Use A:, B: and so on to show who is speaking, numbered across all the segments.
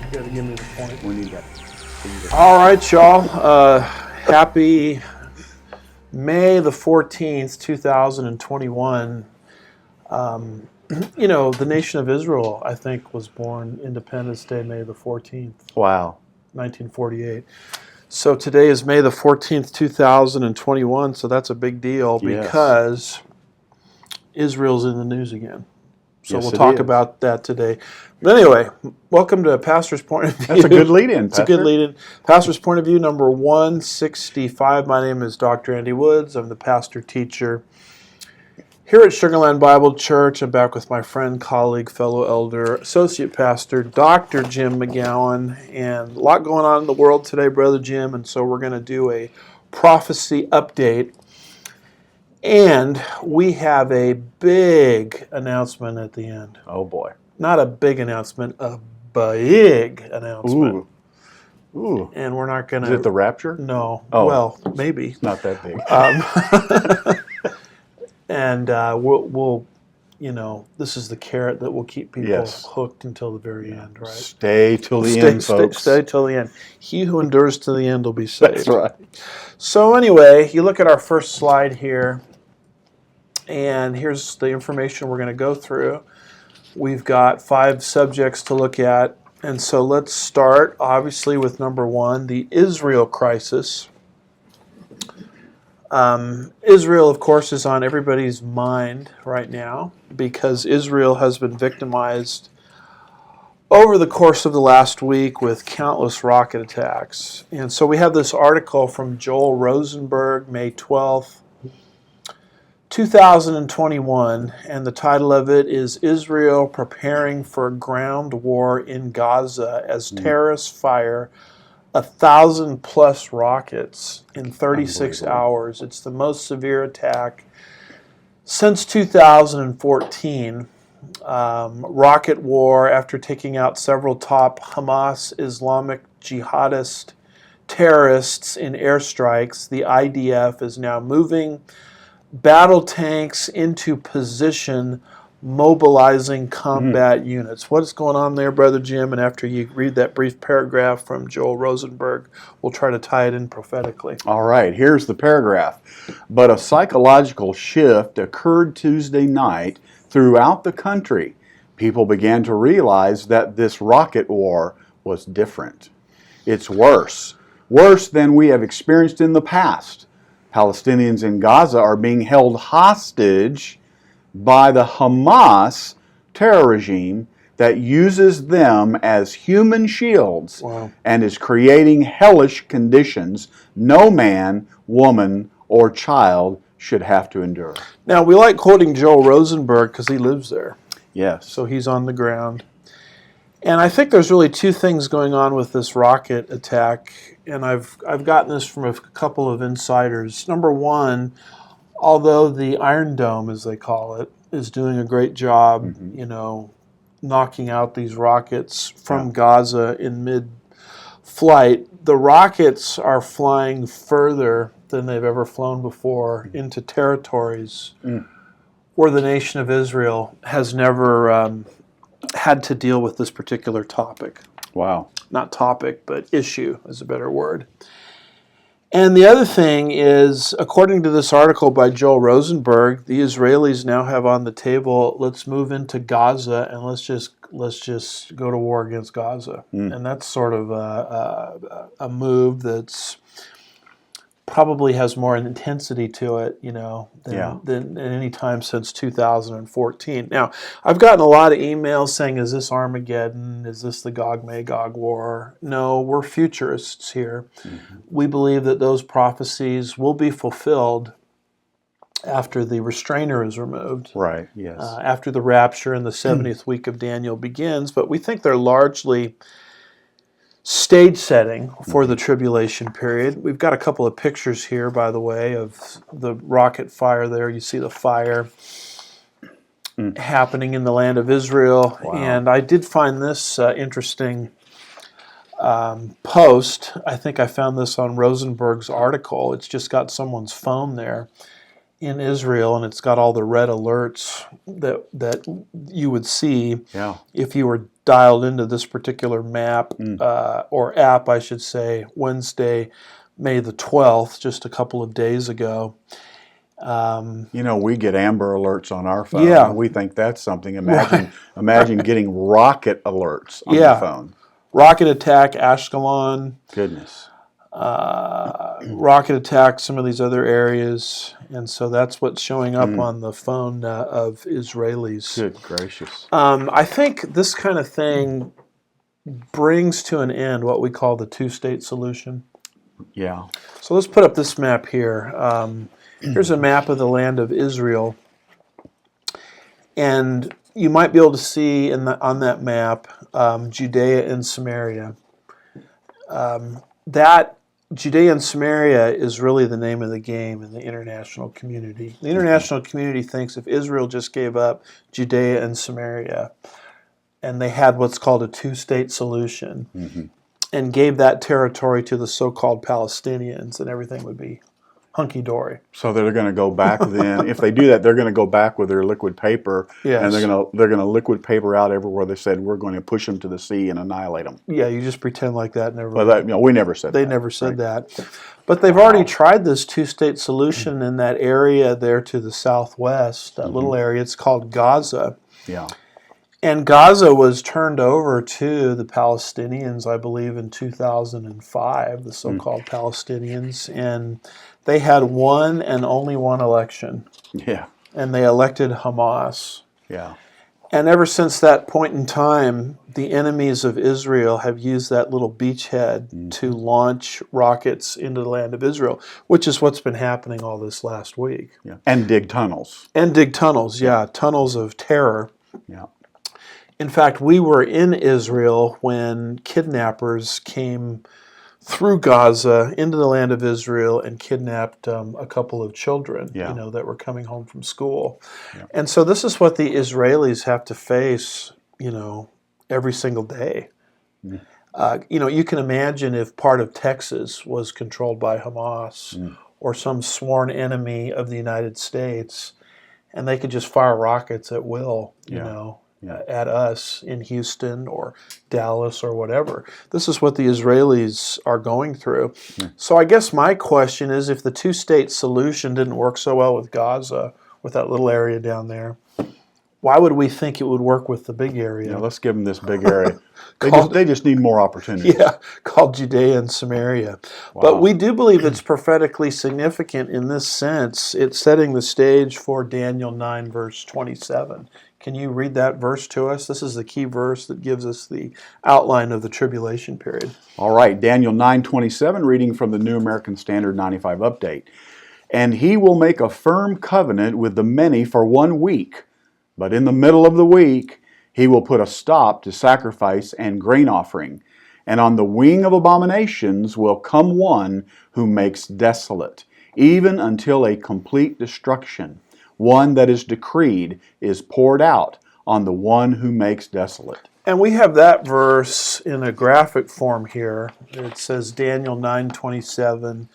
A: You got to give me the point.
B: We need that.
A: All right, y'all. Happy May the 14th, 2021. The nation of Israel, I think, was born Independence Day, May the 14th.
B: Wow.
A: 1948. So today is May the 14th, 2021, so that's a big deal because Israel's in the news again. So
B: Yes,
A: we'll talk about that today. But anyway, welcome to Pastor's Point of View.
B: That's a good lead-in,
A: It's a good lead-in. Pastor's Point of View number 165. My name is Dr. Andy Woods. I'm the pastor-teacher here at Sugarland Bible Church. I'm back with my friend, colleague, fellow elder, associate pastor, Dr. Jim McGowan. And a lot going on in the world today, Brother Jim. And so we're going to do a prophecy update. And we have a big announcement at the end.
B: Oh, boy.
A: Not a big announcement, a big announcement.
B: Ooh.
A: And we're not going to...
B: Is it the rapture?
A: No.
B: Oh.
A: Well, maybe.
B: It's not that big.
A: And we'll, this is the carrot that will keep people hooked until the very end, right?
B: Stay till the end, folks.
A: Stay till the end. He who endures to the end will be saved.
B: That's right.
A: So anyway, you look at our first slide here, and here's the information we're going to go through. We've got 5 subjects to look at, and so let's start, obviously, with number 1, the Israel crisis. Israel, of course, is on everybody's mind right now because Israel has been victimized over the course of the last week with countless rocket attacks. And so we have this article from Joel Rosenberg, May 12th, 2021, and the title of it is Israel Preparing for a Ground War in Gaza as Terrorists Fire 1,000+ rockets in 36 hours. It's the most severe attack since 2014. Rocket war after taking out several top Hamas Islamic jihadist terrorists in airstrikes. The IDF is now moving battle tanks into position, mobilizing combat units. What is going on there, Brother Jim? And after you read that brief paragraph from Joel Rosenberg, we'll try to tie it in prophetically.
B: All right, here's the paragraph. But a psychological shift occurred Tuesday night throughout the country. People began to realize that this rocket war was different. It's worse than we have experienced in the past. Palestinians in Gaza are being held hostage by the Hamas terror regime that uses them as human shields and is creating hellish conditions no man, woman, or child should have to endure.
A: Now, we like quoting Joel Rosenberg because he lives there.
B: Yes.
A: So he's on the ground. And I think there's really 2 things going on with this rocket attack, and I've gotten this from a couple of insiders. Number 1, although the Iron Dome, as they call it, is doing a great job, knocking out these rockets from Gaza in mid-flight, the rockets are flying further than they've ever flown before into territories where the nation of Israel has never had to deal with this particular topic.
B: Wow.
A: Not topic, but issue is a better word. And the other thing is, according to this article by Joel Rosenberg, the Israelis now have on the table, let's move into Gaza and let's just go to war against Gaza. And that's sort of a move that's probably has more intensity to it, than any time since 2014. Now, I've gotten a lot of emails saying, is this Armageddon? Is this the Gog-Magog war? No, we're futurists here. We believe that those prophecies will be fulfilled after the restrainer is removed.
B: Right, yes.
A: After the rapture and the 70th week of Daniel begins, but we think they're largely stage setting for the tribulation period. We've got a couple of pictures here, by the way, of the rocket fire there. You see the fire happening in the land of Israel.
B: Wow.
A: And I did find this interesting post. I think I found this on Rosenberg's article. It's just got someone's phone there in Israel, and it's got all the red alerts that you would see if you were dialed into this particular map, or app, I should say, Wednesday, May the 12th, just a couple of days ago.
B: We get Amber Alerts on our phone.
A: Yeah.
B: And we think that's something. Imagine getting rocket alerts on your phone.
A: Rocket attack, Ashkelon.
B: Goodness.
A: Rocket attack, some of these other areas. And so that's what's showing up on the phone of Israelis.
B: Good gracious.
A: I think this kind of thing brings to an end what we call the two-state solution.
B: Yeah.
A: So let's put up this map here. Here's a map of the land of Israel. And you might be able to see on that map Judea and Samaria. That Judea and Samaria is really the name of the game in the international community. The international community thinks if Israel just gave up Judea and Samaria and they had what's called a two-state solution and gave that territory to the so-called Palestinians, and everything would be hunky-dory.
B: So they're going to go back then. If they do that, they're going to go back with their liquid paper, and they're going to liquid paper out everywhere. They said we're going to push them to the sea and annihilate them.
A: Yeah, you just pretend like that never.
B: But we never said
A: they
B: that.
A: never said that. But they've already tried this two-state solution in that area there to the southwest, that little area. It's called Gaza.
B: Yeah.
A: And Gaza was turned over to the Palestinians, I believe, in 2005, the so-called Palestinians, and they had one and only one election.
B: Yeah.
A: And they elected Hamas.
B: Yeah.
A: And ever since that point in time, the enemies of Israel have used that little beachhead to launch rockets into the land of Israel, which is what's been happening all this last week.
B: Yeah. And dig tunnels.
A: And dig tunnels, tunnels of terror.
B: Yeah.
A: In fact, we were in Israel when kidnappers came through Gaza into the land of Israel and kidnapped a couple of children, that were coming home from school. Yeah. And so this is what the Israelis have to face, every single day. You can imagine if part of Texas was controlled by Hamas or some sworn enemy of the United States, and they could just fire rockets at will, at us in Houston or Dallas or whatever. This is what the Israelis are going through. So I guess my question is, if the two-state solution didn't work so well with Gaza, with that little area down there, why would we think it would work with the big area?
B: Yeah, let's give them this big area. They just need more opportunity.
A: Yeah, called Judea and Samaria. Wow. But we do believe it's prophetically significant in this sense. It's setting the stage for Daniel 9, verse 27. Can you read that verse to us? This is the key verse that gives us the outline of the tribulation period.
B: All right, Daniel 9:27, reading from the New American Standard 95 Update. And he will make a firm covenant with the many for 1 week, but in the middle of the week he will put a stop to sacrifice and grain offering. And on the wing of abominations will come one who makes desolate, even until a complete destruction. One that is decreed is poured out on the one who makes desolate.
A: And we have that verse in a graphic form here. It says Daniel 9:27,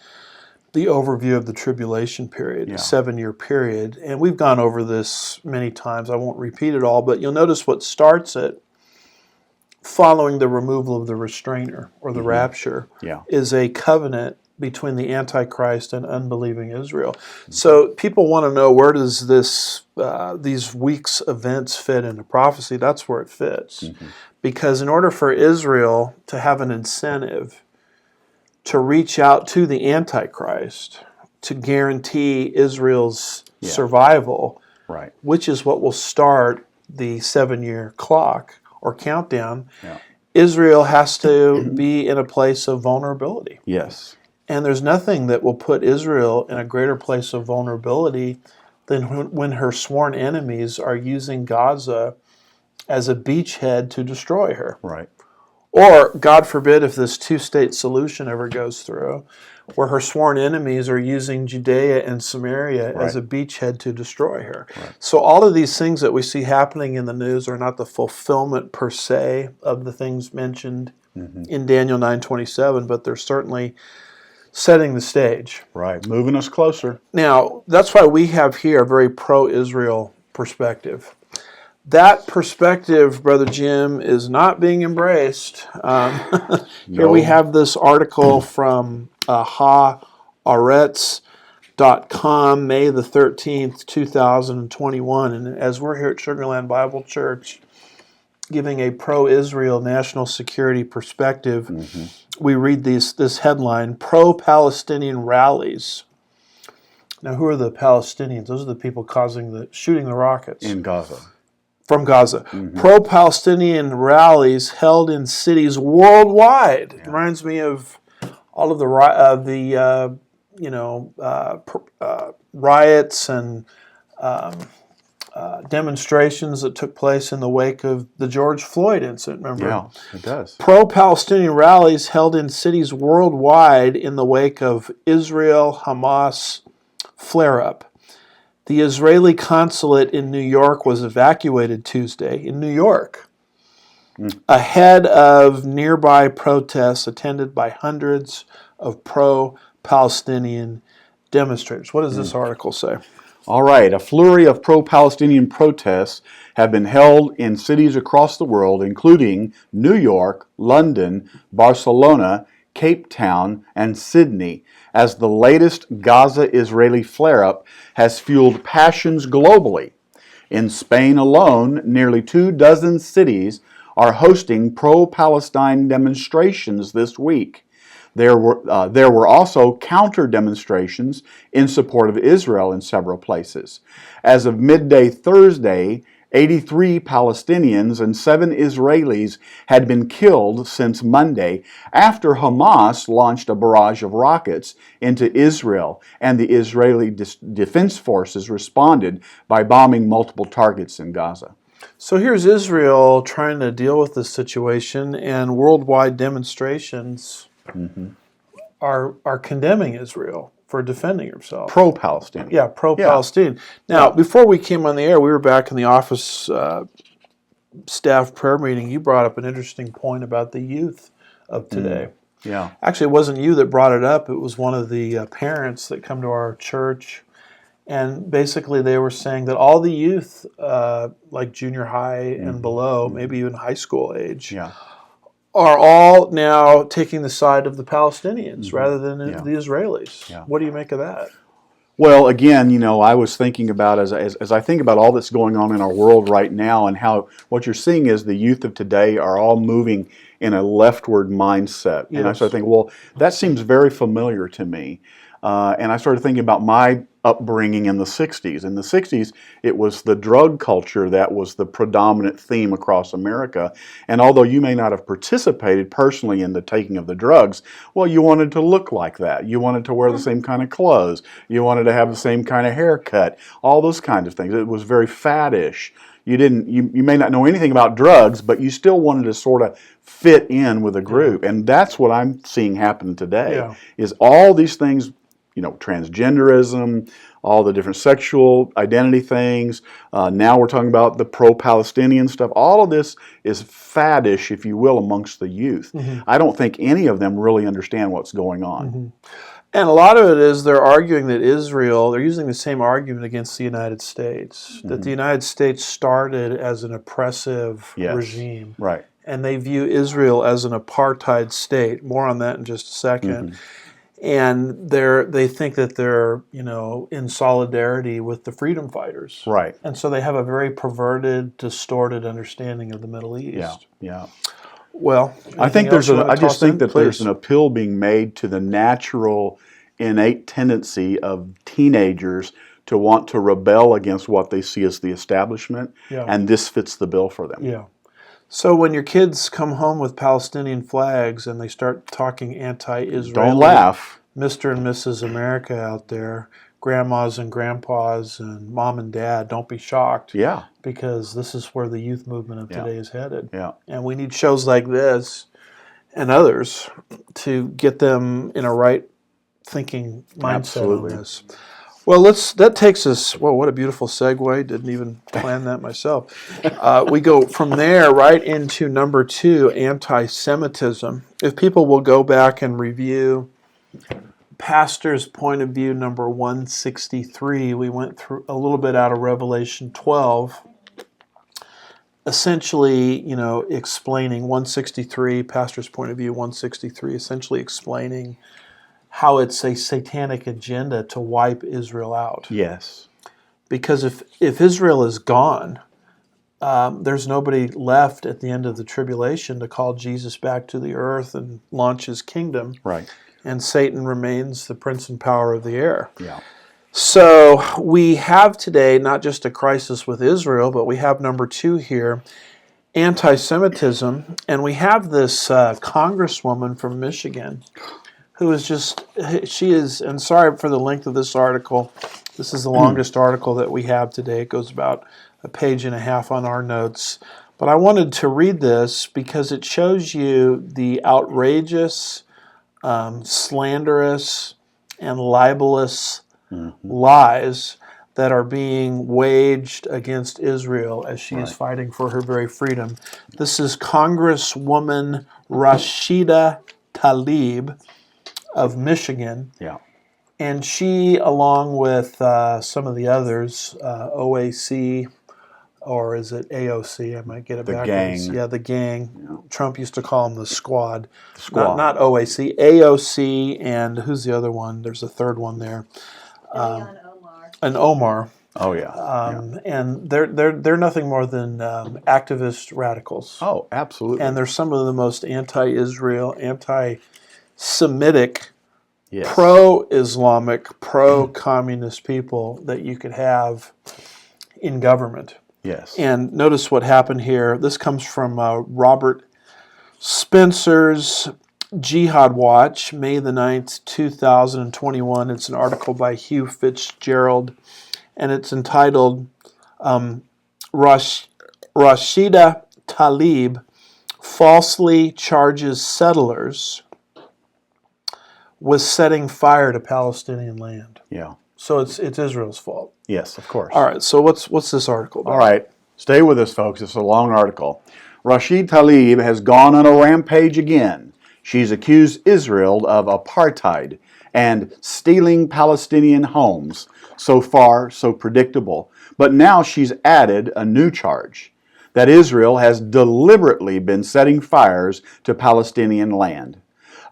A: the overview of the tribulation period, a 7-year period. And we've gone over this many times. I won't repeat it all, but you'll notice what starts it following the removal of the restrainer or the rapture is a covenant between the Antichrist and unbelieving Israel. So people want to know, where does these weeks' events fit into prophecy? That's where it fits. Because in order for Israel to have an incentive to reach out to the Antichrist to guarantee Israel's survival, which is what will start the 7-year clock or countdown, Israel has to be in a place of vulnerability.
B: Yes.
A: And there's nothing that will put Israel in a greater place of vulnerability than when her sworn enemies are using Gaza as a beachhead to destroy her.
B: Right.
A: Or, God forbid, if this two-state solution ever goes through, where her sworn enemies are using Judea and Samaria as a beachhead to destroy her. Right. So all of these things that we see happening in the news are not the fulfillment per se of the things mentioned in Daniel 9:27, but they're certainly setting the stage.
B: Right, moving us closer.
A: Now, that's why we have here a very pro-Israel perspective. That perspective, Brother Jim, is not being embraced. Here we
B: No.
A: have this article from Haaretz.com, May the 13th, 2021. And as we're here at Sugarland Bible Church giving a pro-Israel national security perspective, we read this headline, Pro-Palestinian Rallies. Now, who are the Palestinians? Those are the people shooting the rockets.
B: In Gaza.
A: From Gaza. Pro-Palestinian rallies held in cities worldwide. It reminds me of all of the riots and demonstrations that took place in the wake of the George Floyd incident, remember?
B: Yeah, it does.
A: Pro-Palestinian rallies held in cities worldwide in the wake of Israel-Hamas flare-up. The Israeli consulate in New York was evacuated Tuesday, in New York, ahead of nearby protests attended by hundreds of pro-Palestinian demonstrators. What does this article say?
B: All right, a flurry of pro-Palestinian protests have been held in cities across the world, including New York, London, Barcelona, Cape Town, and Sydney, as the latest Gaza-Israeli flare-up has fueled passions globally. In Spain alone, nearly 24 cities are hosting pro-Palestine demonstrations this week. There were also counter-demonstrations in support of Israel in several places. As of midday Thursday, 83 Palestinians and 7 Israelis had been killed since Monday after Hamas launched a barrage of rockets into Israel, and the Israeli Defense Forces responded by bombing multiple targets in Gaza.
A: So here's Israel trying to deal with this situation, and worldwide demonstrations are condemning Israel for defending herself.
B: Pro-Palestinian.
A: Yeah, pro-Palestinian. Now, before we came on the air, we were back in the office staff prayer meeting. You brought up an interesting point about the youth of today.
B: Yeah.
A: Actually, it wasn't you that brought it up. It was one of the parents that come to our church. And basically they were saying that all the youth, like junior high and below, maybe even high school age, are all now taking the side of the Palestinians rather than the Israelis.
B: Yeah.
A: What do you make of that?
B: Well, again, I was thinking about, as I think about all that's going on in our world right now, and how what you're seeing is the youth of today are all moving in a leftward mindset.
A: Yes.
B: And I started thinking, well, that seems very familiar to me. And I started thinking about my upbringing in the 60s. In the 60s, it was the drug culture that was the predominant theme across America. And although you may not have participated personally in the taking of the drugs, well, you wanted to look like that. You wanted to wear the same kind of clothes. You wanted to have the same kind of haircut. All those kinds of things. It was very faddish. You may not know anything about drugs, but you still wanted to sort of fit in with a group. And that's what I'm seeing happen today, is all these things, transgenderism, all the different sexual identity things. Now we're talking about the pro-Palestinian stuff. All of this is faddish, if you will, amongst the youth. I don't think any of them really understand what's going on.
A: And a lot of it is they're arguing that they're using the same argument against the United States, that the United States started as an oppressive regime.
B: Right.
A: And they view Israel as an apartheid state. More on that in just a second. And they think that they're, in solidarity with the freedom fighters.
B: Right.
A: And so they have a very perverted, distorted understanding of the Middle East.
B: Yeah.
A: Well,
B: I just think that there's an appeal being made to the natural, innate tendency of teenagers to want to rebel against what they see as the establishment, and this fits the bill for them.
A: Yeah. So when your kids come home with Palestinian flags and they start talking anti-Israeli,
B: don't laugh.
A: Mr. and Mrs. America out there, grandmas and grandpas and mom and dad, don't be shocked.
B: Yeah.
A: Because this is where the youth movement of today is headed.
B: Yeah.
A: And we need shows like this and others to get them in a right thinking mindset on this. Well, that takes us, what a beautiful segue. Didn't even plan that myself. We go from there right into number 2, anti-Semitism. If people will go back and review Pastor's Point of View number 163, we went through a little bit out of Revelation 12. essentially, explaining 163, pastor's point of view, 163, essentially explaining how it's a satanic agenda to wipe Israel out.
B: Yes.
A: Because if Israel is gone, there's nobody left at the end of the tribulation to call Jesus back to the earth and launch his kingdom.
B: Right.
A: And Satan remains the prince and power of the air.
B: Yeah.
A: So we have today not just a crisis with Israel, but we have number 2 here, anti-Semitism. And we have this congresswoman from Michigan who is and sorry for the length of this article. This is the longest article that we have today. It goes about a page and a half on our notes. But I wanted to read this because it shows you the outrageous, slanderous, and libelous lies that are being waged against Israel as she is fighting for her very freedom. This is Congresswoman Rashida Tlaib of Michigan.
B: Yeah.
A: And she, along with some of the others, OAC, or is it AOC? I might get it backwards.
B: Gang.
A: Yeah, the gang.
B: Yeah.
A: Trump used to call them the squad.
B: Squad.
A: Not OAC, AOC, and who's the other one? There's a third one there. An Omar.
B: Oh yeah.
A: And they're nothing more than activist radicals.
B: Oh, absolutely.
A: And they're some of the most anti-Israel, anti-Semitic, pro-Islamic, pro-communist people that you could have in government.
B: Yes.
A: And notice what happened here. This comes from Robert Spencer's Jihad Watch, May the 9th, 2021. It's an article by Hugh Fitzgerald, and it's entitled Rashida Tlaib Falsely Charges Settlers with Setting Fire to Palestinian Land.
B: Yeah.
A: So it's Israel's fault.
B: Yes, of course.
A: All right, so what's this article about?
B: All right. Stay with us, folks. It's a long article. Rashida Tlaib has gone on a rampage again. She's accused Israel of apartheid and stealing Palestinian homes. So far, so predictable. But now she's added a new charge, that Israel has deliberately been setting fires to Palestinian land.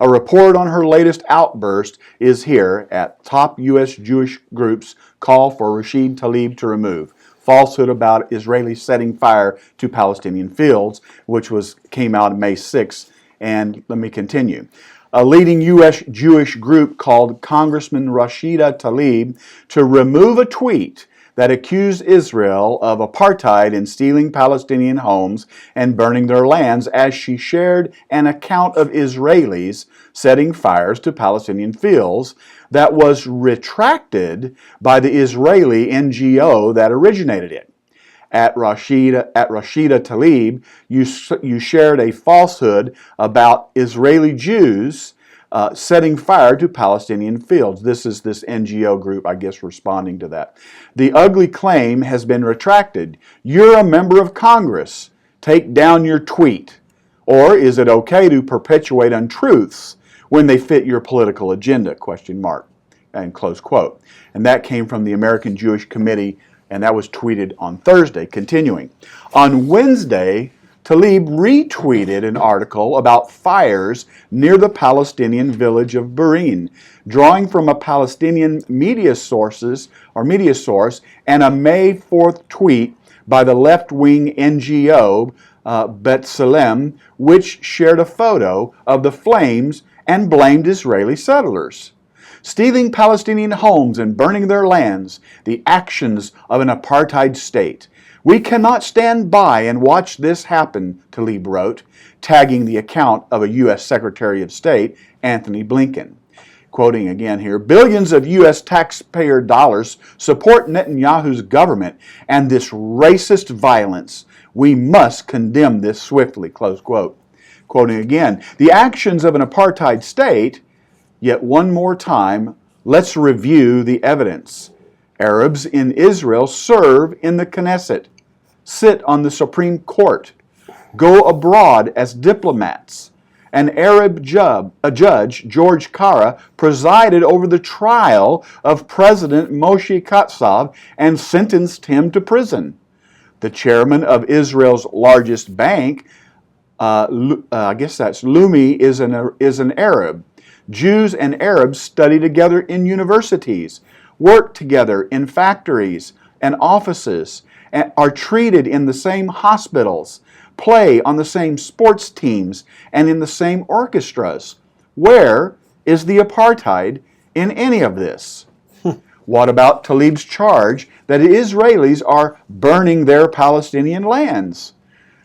B: A report on her latest outburst is here at top U.S. Jewish groups call for Rashida Tlaib to remove falsehood about Israelis setting fire to Palestinian fields, which came out May 6th. And let me continue. A leading U.S. Jewish group called Congressman Rashida Tlaib to remove a tweet that accused Israel of apartheid and stealing Palestinian homes and burning their lands as she shared an account of Israelis setting fires to Palestinian fields that was retracted by the Israeli NGO that originated it. At Rashida Tlaib, you shared a falsehood about Israeli Jews setting fire to Palestinian fields. This is this NGO group, I guess, responding to that. The ugly claim has been retracted. You're a member of Congress. Take down your tweet. Or is it okay to perpetuate untruths when they fit your political agenda? ? And close quote. And that came from the American Jewish Committee, and that was tweeted on Thursday. Continuing. On Wednesday, Tlaib retweeted an article about fires near the Palestinian village of Burin, drawing from a Palestinian media source and a May 4th tweet by the left-wing NGO B'Tselem, which shared a photo of the flames and blamed Israeli settlers. Stealing Palestinian homes and burning their lands, the actions of an apartheid state. We cannot stand by and watch this happen, Tlaib wrote, tagging the account of a U.S. Secretary of State, Anthony Blinken. Quoting again here, billions of U.S. taxpayer dollars support Netanyahu's government and this racist violence. We must condemn this swiftly, close quote. Quoting again, the actions of an apartheid state. Yet one more time, let's review the evidence. Arabs in Israel serve in the Knesset, sit on the Supreme Court, go abroad as diplomats. An Arab judge, George Kara, presided over the trial of President Moshe Katsav and sentenced him to prison. The chairman of Israel's largest bank, I guess that's Lumi, is an Arab. Jews and Arabs study together in universities, work together in factories and offices, and are treated in the same hospitals, play on the same sports teams, and in the same orchestras. Where is the apartheid in any of this? What about Tlaib's charge that Israelis are burning their Palestinian lands?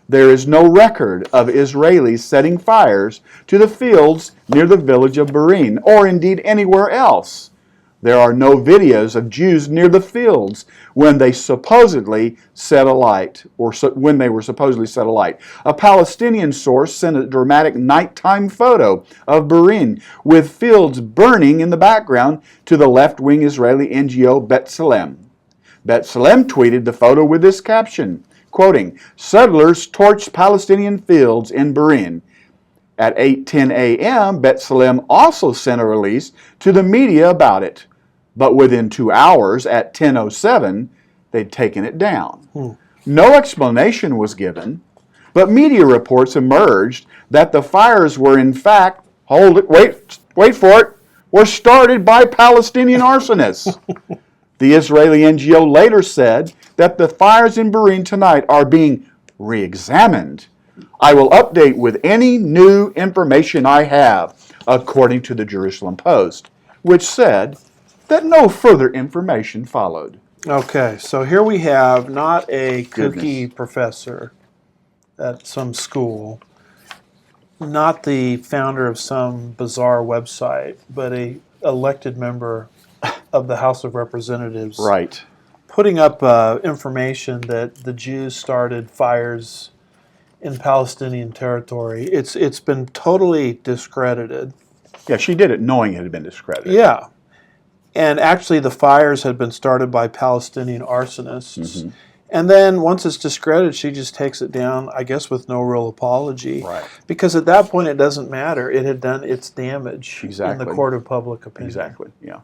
B: There is no record of Israelis setting fires to the fields near the village of Berin, or indeed anywhere else. There are no videos of Jews near the fields when they supposedly set alight, or when they were supposedly set alight. A Palestinian source sent a dramatic nighttime photo of Berin with fields burning in the background to the left-wing Israeli NGO B'Tselem. B'Tselem tweeted the photo with this caption, quoting, "Settlers torched Palestinian fields in Berin." At 8:10 a.m., B'Tselem also sent a release to the media about it. But within 2 hours, at 10:07, they'd taken it down. No explanation was given, but media reports emerged that the fires were in fact, wait for it, were started by Palestinian arsonists. The Israeli NGO later said that the fires in Berin tonight are being re-examined. I will update with any new information I have, according to the Jerusalem Post, which said that no further information followed.
A: Okay, so here we have not a kooky professor at some school, not the founder of some bizarre website, but a elected member of the House of Representatives,
B: Right.
A: putting up information that the Jews started fires in Palestinian territory. It's been totally discredited.
B: Yeah, she did it knowing it had been discredited.
A: Yeah. And actually the fires had been started by Palestinian arsonists. And then once it's discredited, she just takes it down, I guess, with no real apology.
B: Right.
A: Because at that point it doesn't matter. It had done its damage in
B: Exactly.
A: the court of public opinion.
B: Exactly, yeah.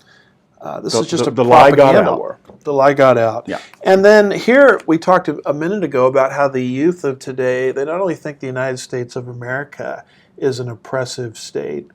A: This is just a
B: the lie got
A: propaganda
B: out.
A: war. The lie got out.
B: Yeah.
A: And then here we talked a minute ago about how the youth of today, they not only think the United States of America is an oppressive state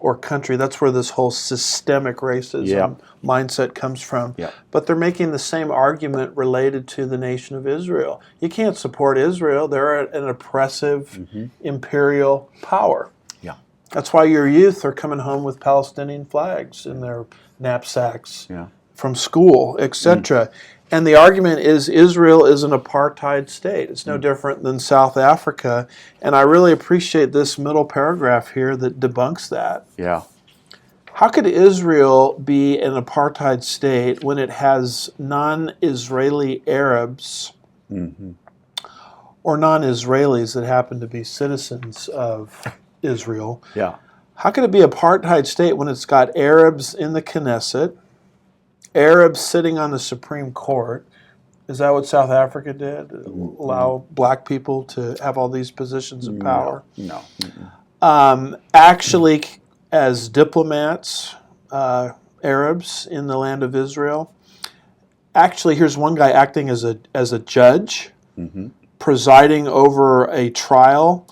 A: or country. That's where this whole systemic racism mindset comes from.
B: Yeah.
A: But they're making the same argument related to the nation of Israel. You can't support Israel. They're an oppressive imperial power.
B: Yeah.
A: That's why your youth are coming home with Palestinian flags in their knapsacks from school, etc. And the argument is Israel is an apartheid state. It's no different than South Africa. And I really appreciate this middle paragraph here that debunks that.
B: Yeah.
A: How could Israel be an apartheid state when it has non-Israeli Arabs or non-Israelis that happen to be citizens of Israel?
B: Yeah.
A: How could it be an apartheid state when it's got Arabs in the Knesset, Arabs sitting on the Supreme Court? Is that what South Africa did? Allow black people to have all these positions of power?
B: No.
A: Actually, as diplomats, Arabs in the land of Israel. Actually, here's one guy acting as a judge, presiding over a trial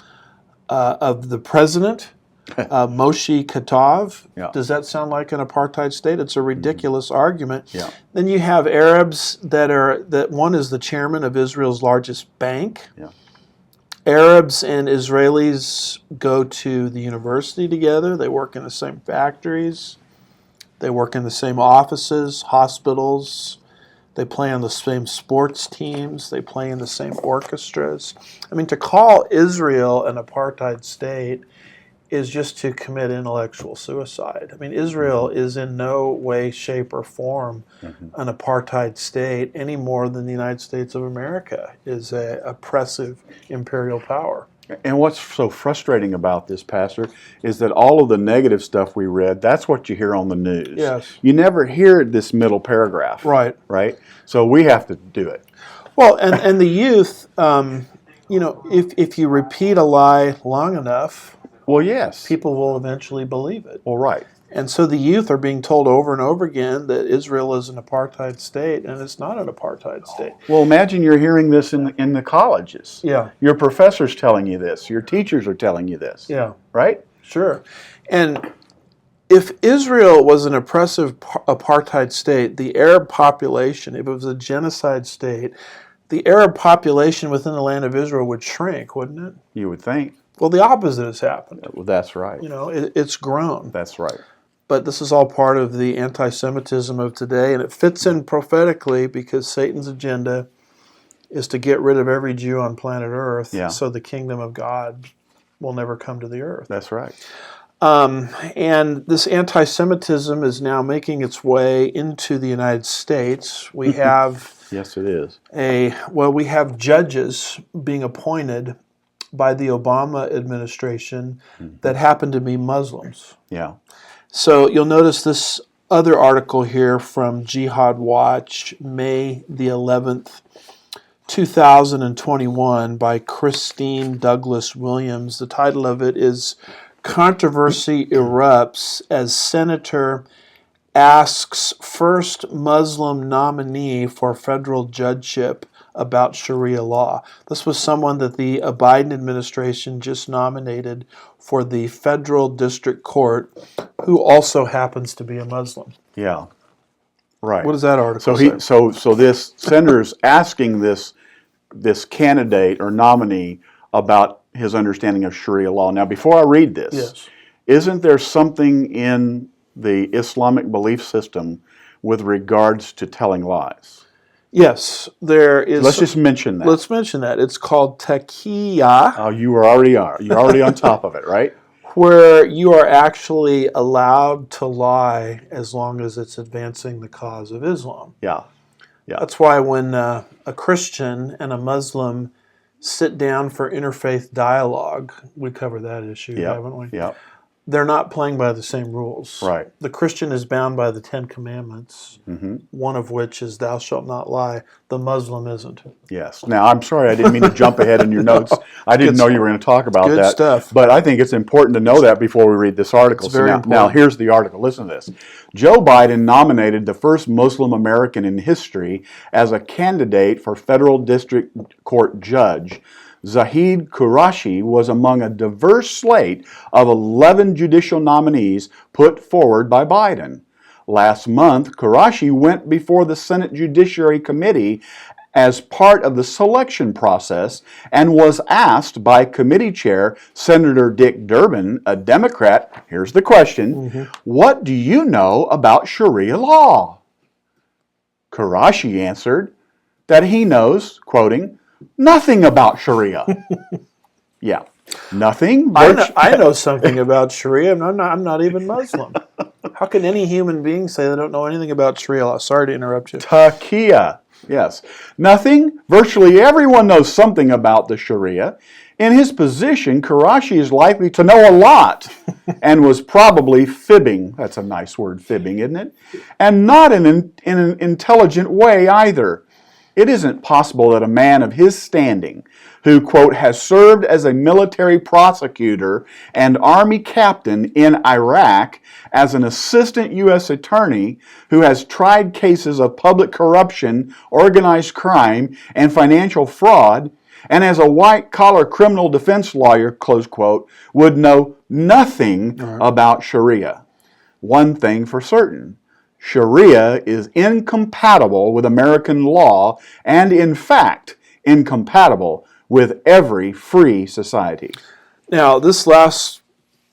A: of the president. Moshe Katav.
B: Yeah.
A: Does that sound like an apartheid state? It's a ridiculous argument.
B: Yeah.
A: Then you have Arabs that one is the chairman of Israel's largest bank.
B: Yeah.
A: Arabs and Israelis go to the university together. They work in the same factories. They work in the same offices, hospitals. They play on the same sports teams. They play in the same orchestras. I mean, to call Israel an apartheid state is just to commit intellectual suicide. I mean, Israel is in no way, shape, or form an apartheid state any more than the United States of America is an oppressive imperial power.
B: And what's so frustrating about this, Pastor, is that all of the negative stuff we read, that's what you hear on the news.
A: Yes.
B: You never hear this middle paragraph.
A: Right.
B: Right? So we have to do it.
A: Well, and the youth, if you repeat a lie long enough,
B: Well, yes.
A: people will eventually believe it.
B: Well, right.
A: And so the youth are being told over and over again that Israel is an apartheid state, and it's not an apartheid state.
B: Well, imagine you're hearing this in the colleges.
A: Yeah.
B: Your professor's telling you this. Your teachers are telling you this.
A: Yeah.
B: Right?
A: Sure. And if Israel was an oppressive apartheid state, the Arab population, if it was a genocide state, the Arab population within the land of Israel would shrink, wouldn't it?
B: You would think.
A: Well, the opposite has happened.
B: Well, that's right.
A: You know, it's grown.
B: That's right.
A: But this is all part of the anti-Semitism of today, and it fits in prophetically because Satan's agenda is to get rid of every Jew on planet Earth, so the kingdom of God will never come to the earth.
B: That's right.
A: And this anti-Semitism is now making its way into the United States. We have
B: yes, it is.
A: We have judges being appointed by the Obama administration that happen to be Muslims.
B: Yeah.
A: So you'll notice this other article here from Jihad Watch, May the 11th, 2021, by Christine Douglas Williams. The title of it is Controversy Erupts as Senator Asks First Muslim Nominee for Federal Judgeship about Sharia law. This was someone that the Biden administration just nominated for the federal district court, who also happens to be a Muslim.
B: Yeah. Right.
A: What does that article say?
B: So this senator's asking this candidate or nominee about his understanding of Sharia law. Now, before I read this, isn't there something in the Islamic belief system with regards to telling lies?
A: Yes, there is.
B: Let's just mention that.
A: Let's mention that. It's called taqiyya.
B: Oh, you're already on top of it, right?
A: Where you are actually allowed to lie as long as it's advancing the cause of Islam.
B: Yeah. Yeah.
A: That's why when a Christian and a Muslim sit down for interfaith dialogue, we cover that issue, haven't we?
B: Yeah.
A: They're not playing by the same rules.
B: Right.
A: The Christian is bound by the 10 Commandments, one of which is thou shalt not lie. The Muslim isn't.
B: Yes. Now, I'm sorry, I didn't mean to jump ahead in your notes. I didn't know you were going to talk about
A: Good
B: that.
A: stuff.
B: But I think it's important to know that before we read this article.
A: It's very important.
B: Now, here's the article. Listen to this. Joe Biden nominated the first Muslim American in history as a candidate for federal district court judge. Zahid Qureshi was among a diverse slate of 11 judicial nominees put forward by Biden. Last month, Qureshi went before the Senate Judiciary Committee as part of the selection process and was asked by committee chair Senator Dick Durbin, a Democrat, here's the question, what do you know about Sharia law? Qureshi answered that he knows, quoting, nothing about Sharia. Yeah. Nothing?
A: I know something about Sharia, and I'm not even Muslim. How can any human being say they don't know anything about Sharia law? Sorry to interrupt you.
B: Taqiyya. Yes. Nothing? Virtually everyone knows something about the Sharia. In his position, Qureshi is likely to know a lot and was probably fibbing. That's a nice word, fibbing, isn't it? And not in an intelligent way either. It isn't possible that a man of his standing, who, quote, has served as a military prosecutor and army captain in Iraq, as an assistant U.S. attorney, who has tried cases of public corruption, organized crime, and financial fraud, and as a white-collar criminal defense lawyer, close quote, would know nothing about Sharia. One thing for certain. Sharia is incompatible with American law and, in fact, incompatible with every free society.
A: Now, this last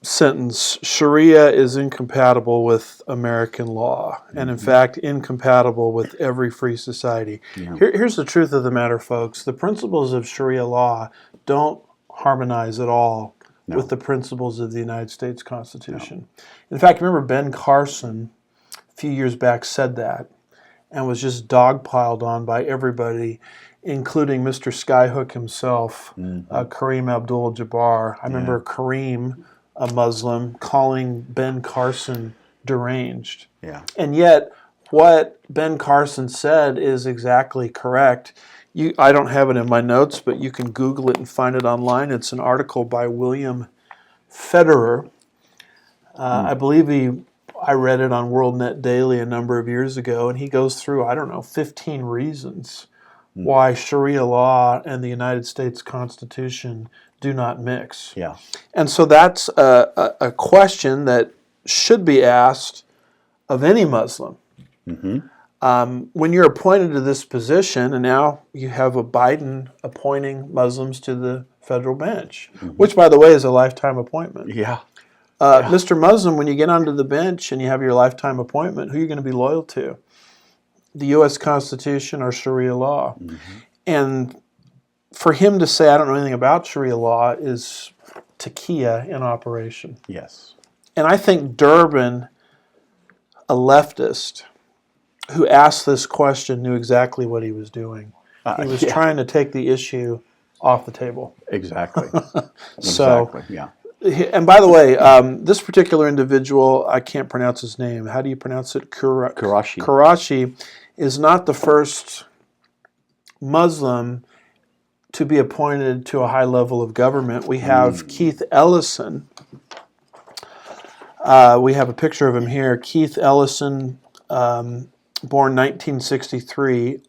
A: sentence, Sharia is incompatible with American law and, in fact, incompatible with every free society. Yeah. Here's the truth of the matter, folks. The principles of Sharia law don't harmonize at all with the principles of the United States Constitution. In fact, remember Ben Carson a few years back said that and was just dogpiled on by everybody, including Mr. Skyhook himself, Kareem Abdul-Jabbar. I remember Kareem, a Muslim, calling Ben Carson deranged. Yeah. And yet, what Ben Carson said is exactly correct. I don't have it in my notes, but you can Google it and find it online. It's an article by William Federer. I believe he I read it on WorldNet Daily a number of years ago, and he goes through, 15 reasons why Sharia law and the United States Constitution do not mix.
B: Yeah.
A: And so that's a question that should be asked of any Muslim. When you're appointed to this position, and now you have a Biden appointing Muslims to the federal bench, which, by the way, is a lifetime appointment.
B: Yeah.
A: Mr. Muslim, when you get onto the bench and you have your lifetime appointment, who are you going to be loyal to? The U.S. Constitution or Sharia law? And for him to say, I don't know anything about Sharia law, is taqiyya in operation.
B: Yes.
A: And I think Durbin, a leftist, who asked this question, knew exactly what he was doing. He was trying to take the issue off the table.
B: Exactly.
A: So,
B: exactly. Yeah.
A: And by the way, this particular individual, I can't pronounce his name. How do you pronounce it?
B: Qurashi.
A: Qurashi is not the first Muslim to be appointed to a high level of government. We have Keith Ellison. We have a picture of him here. Keith Ellison, born 1963,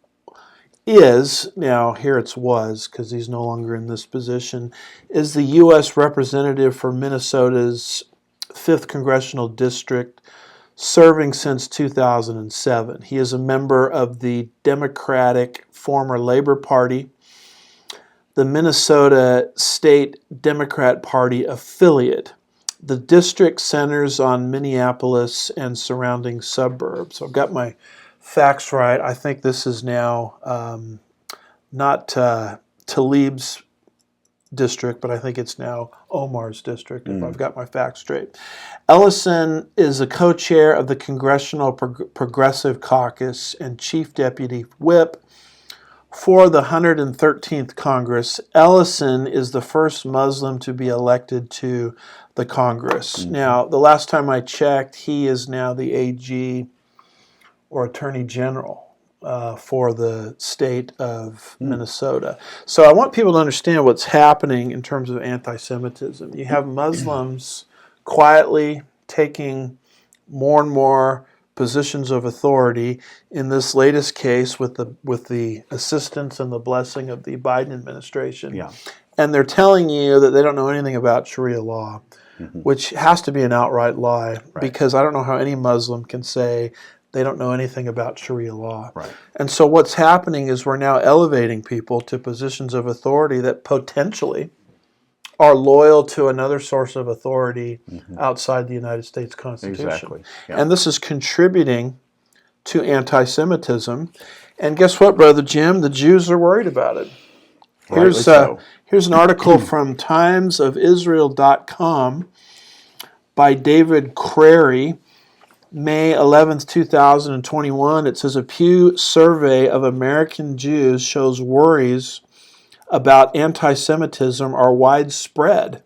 A: now here it's was, because he's no longer in this position, is the U.S. representative for Minnesota's 5th Congressional District, serving since 2007. He is a member of the Democratic former Labor Party, the Minnesota State Democrat Party affiliate. The district centers on Minneapolis and surrounding suburbs. So I've got my facts right. I think this is now not Talib's district, but I think it's now Omar's district, if I've got my facts straight. Ellison is a co-chair of the Congressional Progressive Caucus and chief deputy whip for the 113th Congress. Ellison is the first Muslim to be elected to the Congress. Now, the last time I checked, he is now the AG or Attorney General for the state of Minnesota. So I want people to understand what's happening in terms of anti-Semitism. You have Muslims quietly taking more and more positions of authority. In this latest case, with the assistance and the blessing of the Biden administration, and they're telling you that they don't know anything about Sharia law, which has to be an outright lie, because I don't know how any Muslim can say they don't know anything about Sharia law. And so what's happening is we're now elevating people to positions of authority that potentially are loyal to another source of authority outside the United States Constitution.
B: Exactly. Yeah.
A: And this is contributing to anti-Semitism. And guess what, Brother Jim? The Jews are worried about it. Here's an article from timesofisrael.com by David Crary, May 11th, 2021. It says, a Pew survey of American Jews shows worries about anti-Semitism are widespread.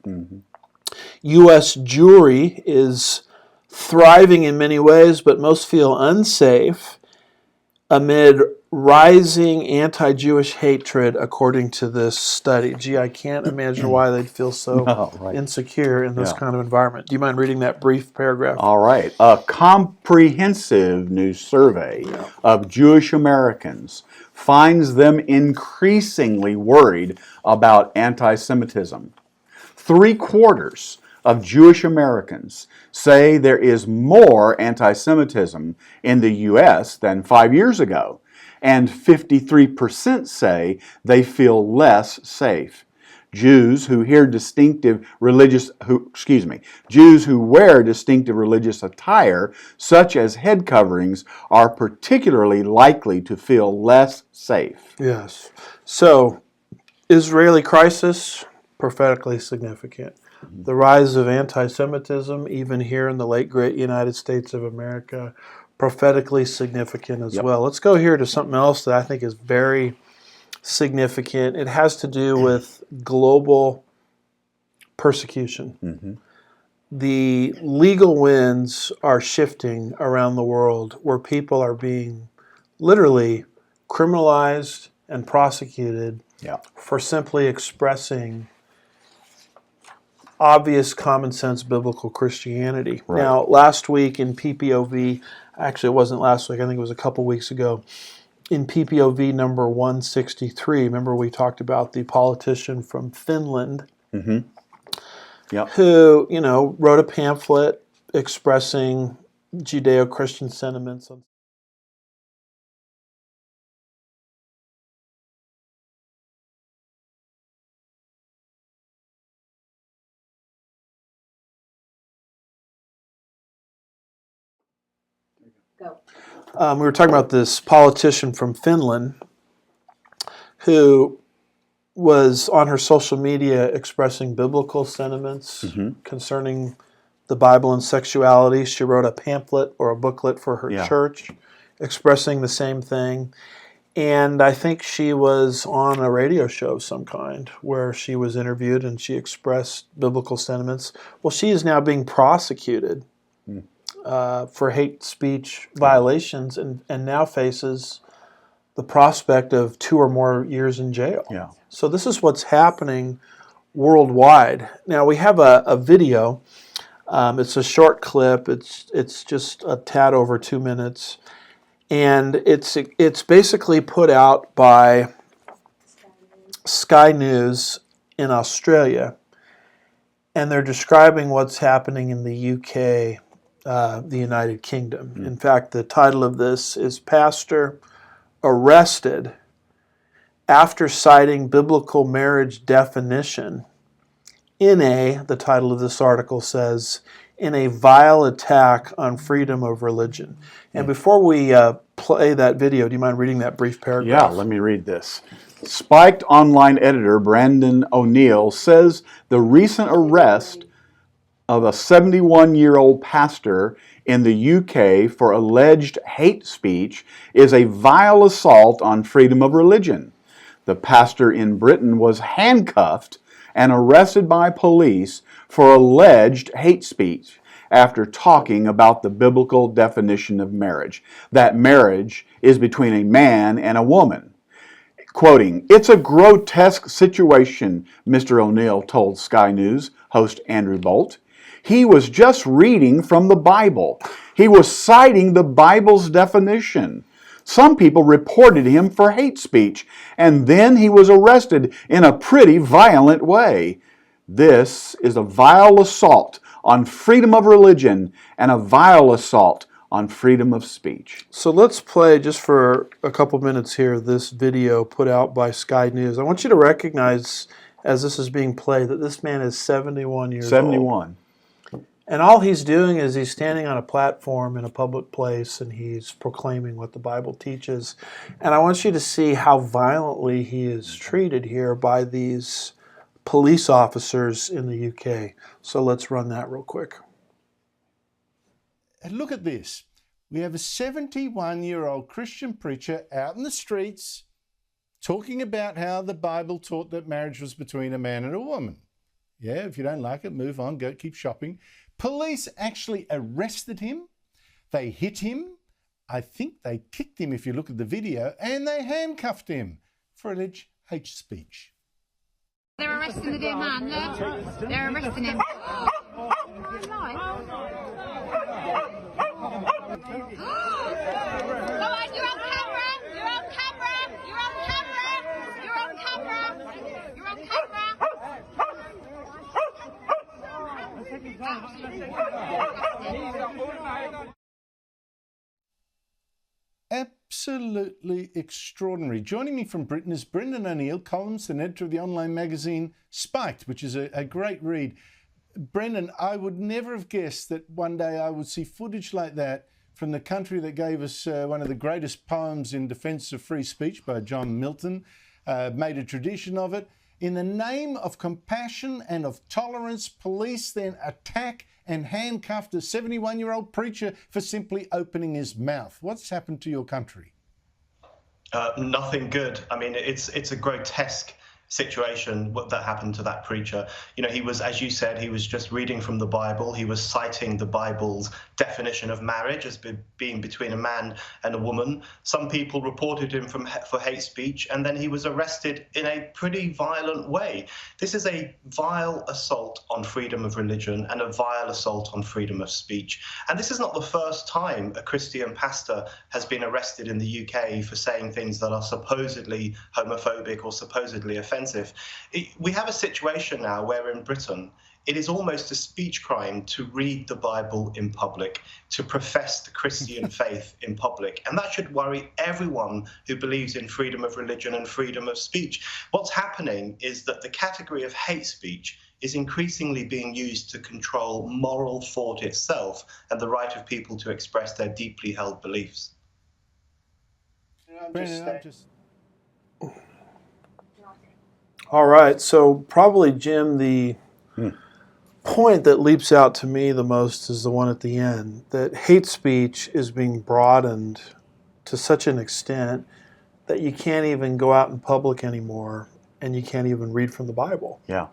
A: U.S. Jewry is thriving in many ways, but most feel unsafe amid rising anti-Jewish hatred, according to this study. Gee, I can't imagine why they'd feel so insecure in this kind of environment. Do you mind reading that brief paragraph?
B: All right. A comprehensive new survey of Jewish Americans finds them increasingly worried about anti-Semitism. 3/4 of Jewish Americans say there is more anti-Semitism in the U.S. than 5 years ago, and 53% say they feel less safe. Jews who wear distinctive religious attire, such as head coverings, are particularly likely to feel less safe.
A: Yes. So, Israeli crisis, prophetically significant. The rise of anti-Semitism, even here in the late great United States of America, prophetically significant as well. Let's go here to something else that I think is very significant. It has to do with global persecution. The legal winds are shifting around the world, where people are being literally criminalized and prosecuted for simply expressing obvious common sense biblical Christianity.
B: Right.
A: Now, last week in PPOV, actually it wasn't last week, I think it was a couple weeks ago, in PPOV number 163, remember we talked about the politician from Finland
B: Yep.
A: who, wrote a pamphlet expressing Judeo-Christian sentiments. We were talking about this politician from Finland who was on her social media expressing biblical sentiments concerning the Bible and sexuality. She wrote a pamphlet or a booklet for her church expressing the same thing. And I think she was on a radio show of some kind where she was interviewed and she expressed biblical sentiments. Well, she is now being prosecuted for hate speech violations and now faces the prospect of 2 or more years in jail.
B: Yeah.
A: So this is what's happening worldwide. Now we have a video. It's a short clip. It's just a tad over 2 minutes, and it's basically put out by Sky News in Australia, and they're describing what's happening in the UK, the United Kingdom. In fact, the title of this is "Pastor Arrested After Citing Biblical Marriage Definition the title of this article says, in a vile attack on freedom of religion." And before we play that video, do you mind reading that brief paragraph?
B: Yeah, let me read this. Spiked online editor Brandon O'Neill says the recent arrest of a 71-year-old pastor in the UK for alleged hate speech is a vile assault on freedom of religion. The pastor in Britain was handcuffed and arrested by police for alleged hate speech after talking about the biblical definition of marriage, that marriage is between a man and a woman. Quoting, "It's a grotesque situation," Mr. O'Neill told Sky News host Andrew Bolt. "He was just reading from the Bible. He was citing the Bible's definition. Some people reported him for hate speech, and then he was arrested in a pretty violent way. This is a vile assault on freedom of religion and a vile assault on freedom of speech."
A: So let's play, just for a couple minutes here, this video put out by Sky News. I want you to recognize, as this is being played, that this man is 71 years old.
B: 71.
A: And all he's doing is he's standing on a platform in a public place and he's proclaiming what the Bible teaches. And I want you to see how violently he is treated here by these police officers in the UK. So let's run that real quick.
C: And look at this. We have a 71-year-old Christian preacher out in the streets talking about how the Bible taught that marriage was between a man and a woman. Yeah, if you don't like it, move on, go keep shopping. Police actually arrested him. They hit him. I think they kicked him if you look at the video, and they handcuffed him for alleged hate speech.
D: They're arresting the dear man, look. They're arresting him. Come on, you're on camera! You're on camera! You're on camera! You're on camera! You're on camera!
C: Absolutely extraordinary. Joining me from Britain is Brendan O'Neill, columnist and editor of the online magazine Spiked, which is a great read. Brendan, I would never have guessed that one day I would see footage like that from the country that gave us one of the greatest poems in defence of free speech by John Milton, made a tradition of it. In the name of compassion and of tolerance, police then attack and handcuffed a 71-year-old preacher for simply opening his mouth. What's happened to your country?
E: Nothing good. I mean, it's a grotesque situation that happened to that preacher. You know, he was, as you said, he was just reading from the Bible. He was citing the Bible's definition of marriage as being between a man and a woman. Some people reported him for hate speech, and then he was arrested in a pretty violent way. This is a vile assault on freedom of religion and a vile assault on freedom of speech. And this is not the first time a Christian pastor has been arrested in the UK for saying things that are supposedly homophobic or supposedly offensive. We have a situation now where in Britain it is almost a speech crime to read the Bible in public, to profess the Christian faith in public. And that should worry everyone who believes in freedom of religion and freedom of speech. What's happening is that the category of hate speech is increasingly being used to control moral thought itself and the right of people to express their deeply held beliefs.
A: All right, so probably, Jim, the point that leaps out to me the most is the one at the end, that hate speech is being broadened to such an extent that you can't even go out in public anymore and you can't even read from the Bible.
B: Yeah.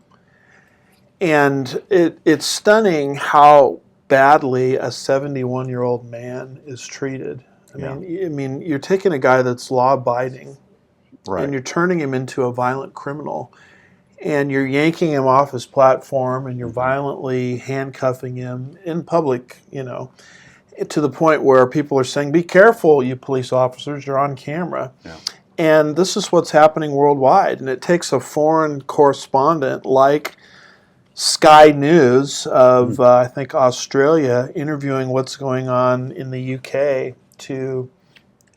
A: And it's stunning how badly a 71-year-old man is treated. I mean, you're taking a guy that's law-abiding,
B: Right.
A: and you're turning him into a violent criminal, and you're yanking him off his platform, and you're violently handcuffing him in public, you know, to the point where people are saying, be careful, you police officers, you're on camera.
B: Yeah.
A: And this is what's happening worldwide, and it takes a foreign correspondent like Sky News of, I think, Australia, interviewing what's going on in the UK to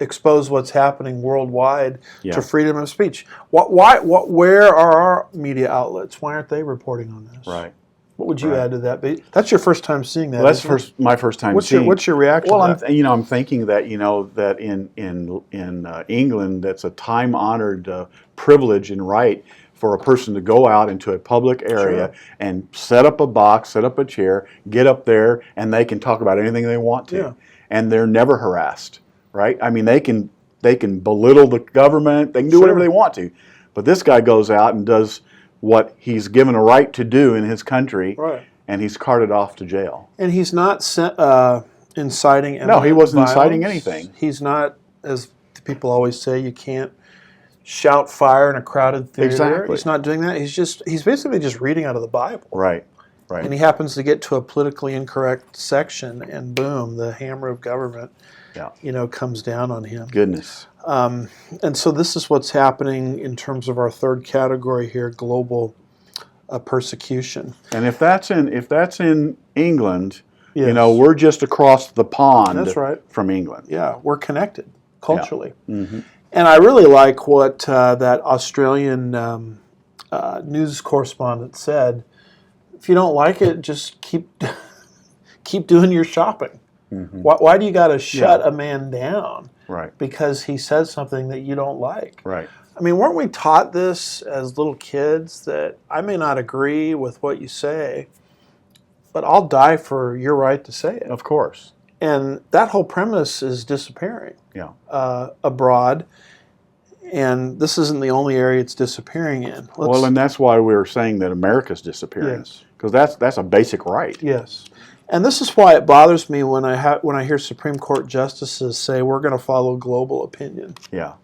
A: expose what's happening worldwide to freedom of speech. Where are our media outlets? Why aren't they reporting on this?
B: Right.
A: What would you add to that? That's your first time seeing that.
B: Well, that's my first time seeing.
A: What's your reaction?
B: Well,
A: to that?
B: I'm thinking that that in England, that's a time-honored privilege and right for a person to go out into a public area and set up a box, set up a chair, get up there, and they can talk about anything they want to, and they're never harassed. Right? I mean, they can belittle the government. They can do whatever they want to, but this guy goes out and does what he's given a right to do in his country, and he's carted off to jail.
A: And he's not inciting.
B: No, he wasn't
A: violence.
B: inciting anything.
A: He's not, as people always say, you can't shout fire in a crowded theater.
B: Exactly.
A: He's not doing that. He's basically just reading out of the Bible.
B: Right. Right.
A: And he happens to get to a politically incorrect section, and boom, the hammer of government, comes down on him.
B: Goodness.
A: And so this is what's happening in terms of our third category here: global persecution.
B: And if that's in England, we're just across the pond. From England.
A: Yeah, we're connected culturally. Yeah. Mm-hmm. And I really like what that Australian news correspondent said. If you don't like it, just keep doing your shopping. Mm-hmm. Why do you got to shut a man down?
B: Right.
A: Because he says something that you don't like.
B: Right.
A: I mean, weren't we taught this as little kids, that I may not agree with what you say, but I'll die for your right to say it?
B: Of course.
A: And that whole premise is disappearing abroad. And this isn't the only area it's disappearing in.
B: Well, and that's why we were saying that America's disappearing.
A: Yes.
B: Because that's a basic right.
A: Yes. And this is why it bothers me when I hear Supreme Court justices say we're going to follow global opinion.
B: Yeah.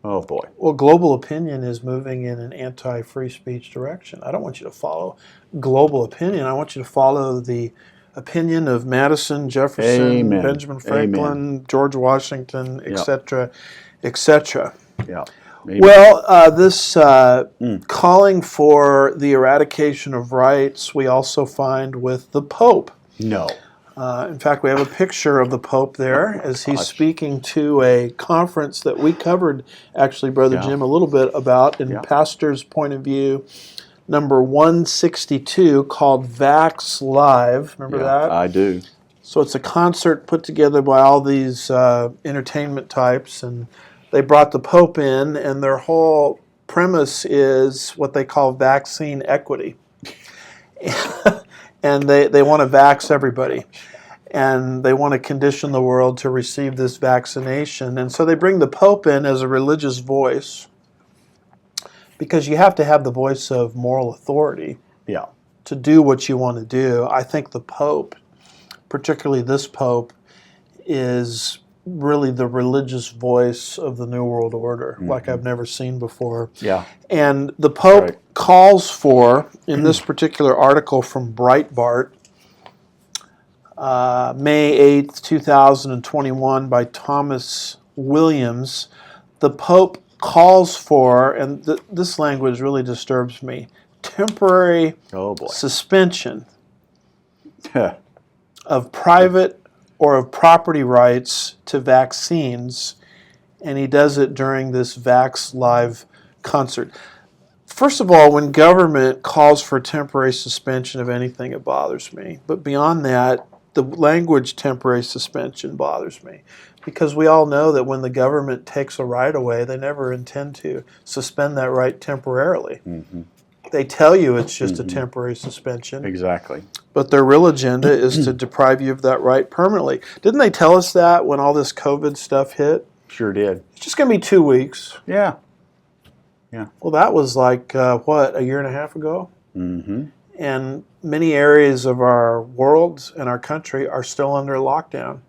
B: Oh, boy.
A: Well, global opinion is moving in an anti-free speech direction. I don't want you to follow global opinion. I want you to follow the opinion of Madison, Jefferson, Benjamin Franklin, George Washington, etc., etc.
B: Yeah.
A: Maybe. Well, this calling for the eradication of rights, we also find with the Pope.
B: No.
A: In fact, we have a picture of the Pope there as he's speaking to a conference that we covered, actually, Brother Jim, a little bit about in Pastor's Point of View, number 162, called Vax Live. Remember that?
B: I do.
A: So it's a concert put together by all these entertainment types, and they brought the Pope in, and their whole premise is what they call vaccine equity. And they want to vax everybody. And they want to condition the world to receive this vaccination. And so they bring the Pope in as a religious voice because you have to have the voice of moral authority
B: Yeah.
A: to do what you want to do. I think the Pope, particularly this Pope, is really the religious voice of the New World Order, like I've never seen before.
B: Yeah.
A: And the Pope
B: Right.
A: calls for, in this particular article from Breitbart, May 8th, 2021, by Thomas Williams, the Pope calls for, and this language really disturbs me, temporary
B: Oh boy.
A: suspension of private or of property rights to vaccines, and he does it during this Vax Live concert. First of all, when government calls for temporary suspension of anything, it bothers me. But beyond that, the language temporary suspension bothers me, because we all know that when the government takes a right away, they never intend to suspend that right temporarily. They tell you it's just a temporary suspension,
B: Exactly.
A: but their real agenda is to deprive you of that right permanently. Didn't they tell us that when all this COVID stuff hit?
B: Sure did.
A: It's just going to be 2 weeks.
B: Yeah.
A: Well, that was like, what, a year and a half ago?
B: Mm-hmm.
A: And many areas of our world and our country are still under lockdown.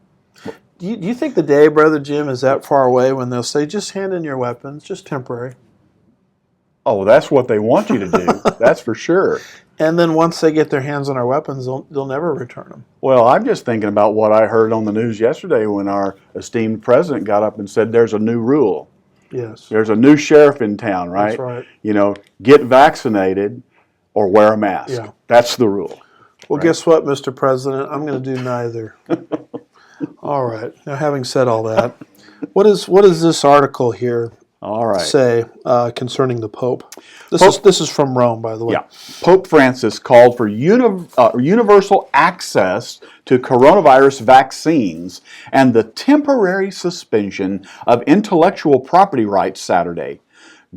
A: Do you think the day, Brother Jim, is that far away when they'll say, just hand in your weapons, just temporary?
B: Oh, that's what they want you to do. That's for sure.
A: And then once they get their hands on our weapons, they'll never return them.
B: Well, I'm just thinking about what I heard on the news yesterday when our esteemed president got up and said there's a new rule.
A: Yes.
B: There's a new sheriff in town, right?
A: That's right.
B: You know, get vaccinated or wear a mask.
A: Yeah.
B: That's the rule.
A: Well, guess what, Mr. President? I'm going to do neither. All right. Now, having said all that, what is this article here
B: All right.
A: say concerning the Pope? This is from Rome, by the way.
B: Yeah. Pope Francis called for universal access to coronavirus vaccines and the temporary suspension of intellectual property rights Saturday.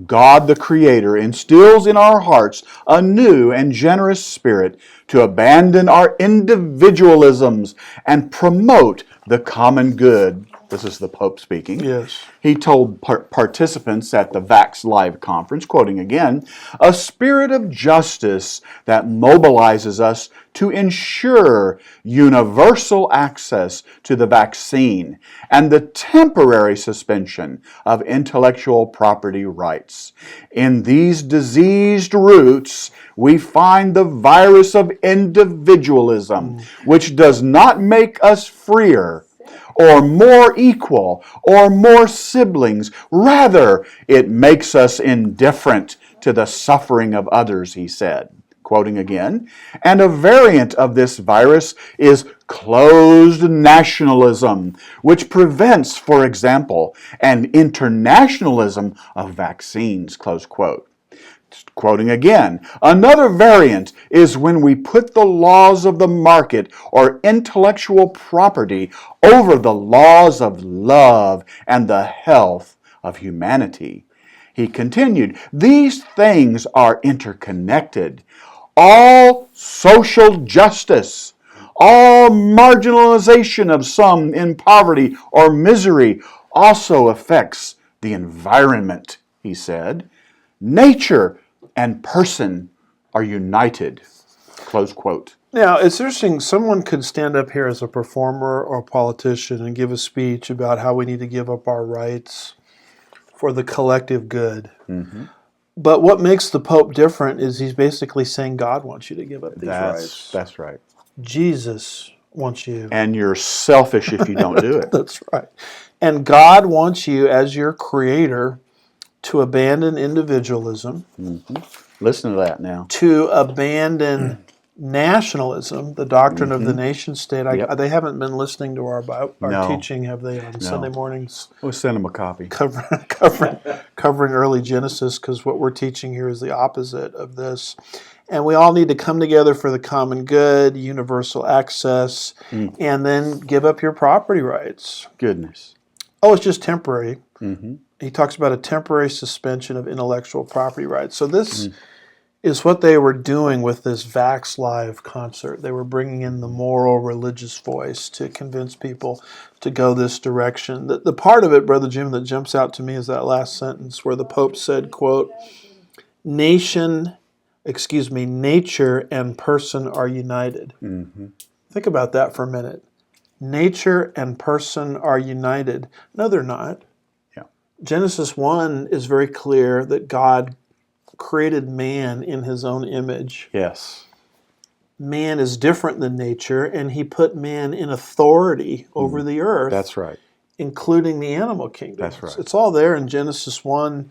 B: God the Creator instills in our hearts a new and generous spirit to abandon our individualisms and promote the common good. This is the Pope speaking.
A: Yes.
B: He told participants at the Vax Live conference, quoting again, a spirit of justice that mobilizes us to ensure universal access to the vaccine and the temporary suspension of intellectual property rights. In these diseased roots, we find the virus of individualism, which does not make us freer or more equal, or more siblings. Rather, it makes us indifferent to the suffering of others, he said. Quoting again, and a variant of this virus is closed nationalism, which prevents, for example, an internationalism of vaccines, close quote. Quoting again, another variant is when we put the laws of the market or intellectual property over the laws of love and the health of humanity. He continued, these things are interconnected. All social justice, all marginalization of some in poverty or misery also affects the environment, he said. Nature and person are united. Close quote.
A: Now, it's interesting. Someone could stand up here as a performer or a politician and give a speech about how we need to give up our rights for the collective good. Mm-hmm. But what makes the Pope different is he's basically saying God wants you to give up these rights.
B: That's right.
A: Jesus wants you.
B: And you're selfish if you don't do it.
A: That's right. And God wants you as your creator to abandon individualism,
B: Listen to that now.
A: to abandon nationalism, the doctrine of the nation state. They haven't been listening to our teaching, have they, on Sunday mornings?
B: We'll send them a copy.
A: Covering early Genesis, because what we're teaching here is the opposite of this. And we all need to come together for the common good, universal access, and then give up your property rights.
B: Goodness.
A: Oh, it's just temporary. He talks about a temporary suspension of intellectual property rights. So this is what they were doing with this Vax Live concert. They were bringing in the moral, religious voice to convince people to go this direction. The part of it, Brother Jim, that jumps out to me is that last sentence where the Pope said, quote, nature and person are united.
B: Mm-hmm.
A: Think about that for a minute. Nature and person are united. No, they're not.
B: Yeah.
A: Genesis 1 is very clear that God created man in his own image.
B: Yes.
A: Man is different than nature, and he put man in authority over the earth.
B: That's right.
A: Including the animal kingdom.
B: That's right.
A: It's all there in Genesis 1,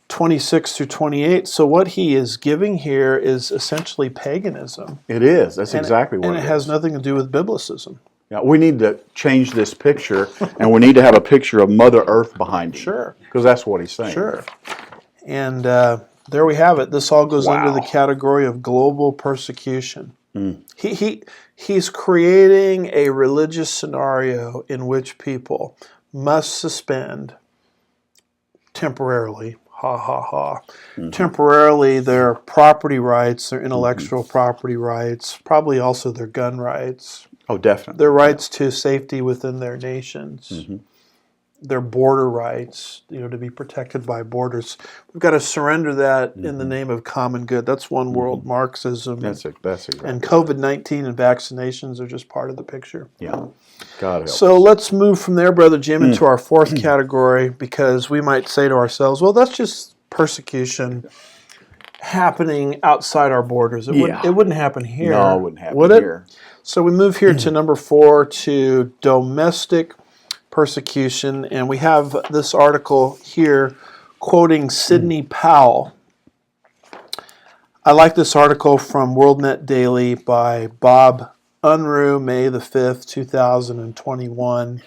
A: 26 through 28. So what he is giving here is essentially paganism.
B: It is. That's exactly what
A: and
B: it
A: it
B: is.
A: has nothing to do with biblicism.
B: Yeah, we need to change this picture, and we need to have a picture of Mother Earth behind him.
A: Sure.
B: Because that's what he's saying.
A: Sure. And there we have it. This all goes under
B: Wow.
A: the category of global persecution. He's creating a religious scenario in which people must suspend temporarily, temporarily their property rights, their intellectual property rights, probably also their gun rights,
B: Oh, definitely.
A: their rights to safety within their nations, their border rights, to be protected by borders. We've got to surrender that in the name of common good. That's one world Marxism.
B: That's exactly.
A: And COVID-19 and vaccinations are just part of the picture.
B: Yeah. God help.
A: So let's move from there, Brother Jim, into our fourth category, because we might say to ourselves, well, that's just persecution happening outside our borders. It wouldn't happen here.
B: No, it wouldn't happen
A: would it?
B: here.
A: So we move here to number 4, to domestic persecution, and we have this article here quoting Sidney Powell. I like this article from WorldNet Daily by Bob Unruh, May the 5th, 2021.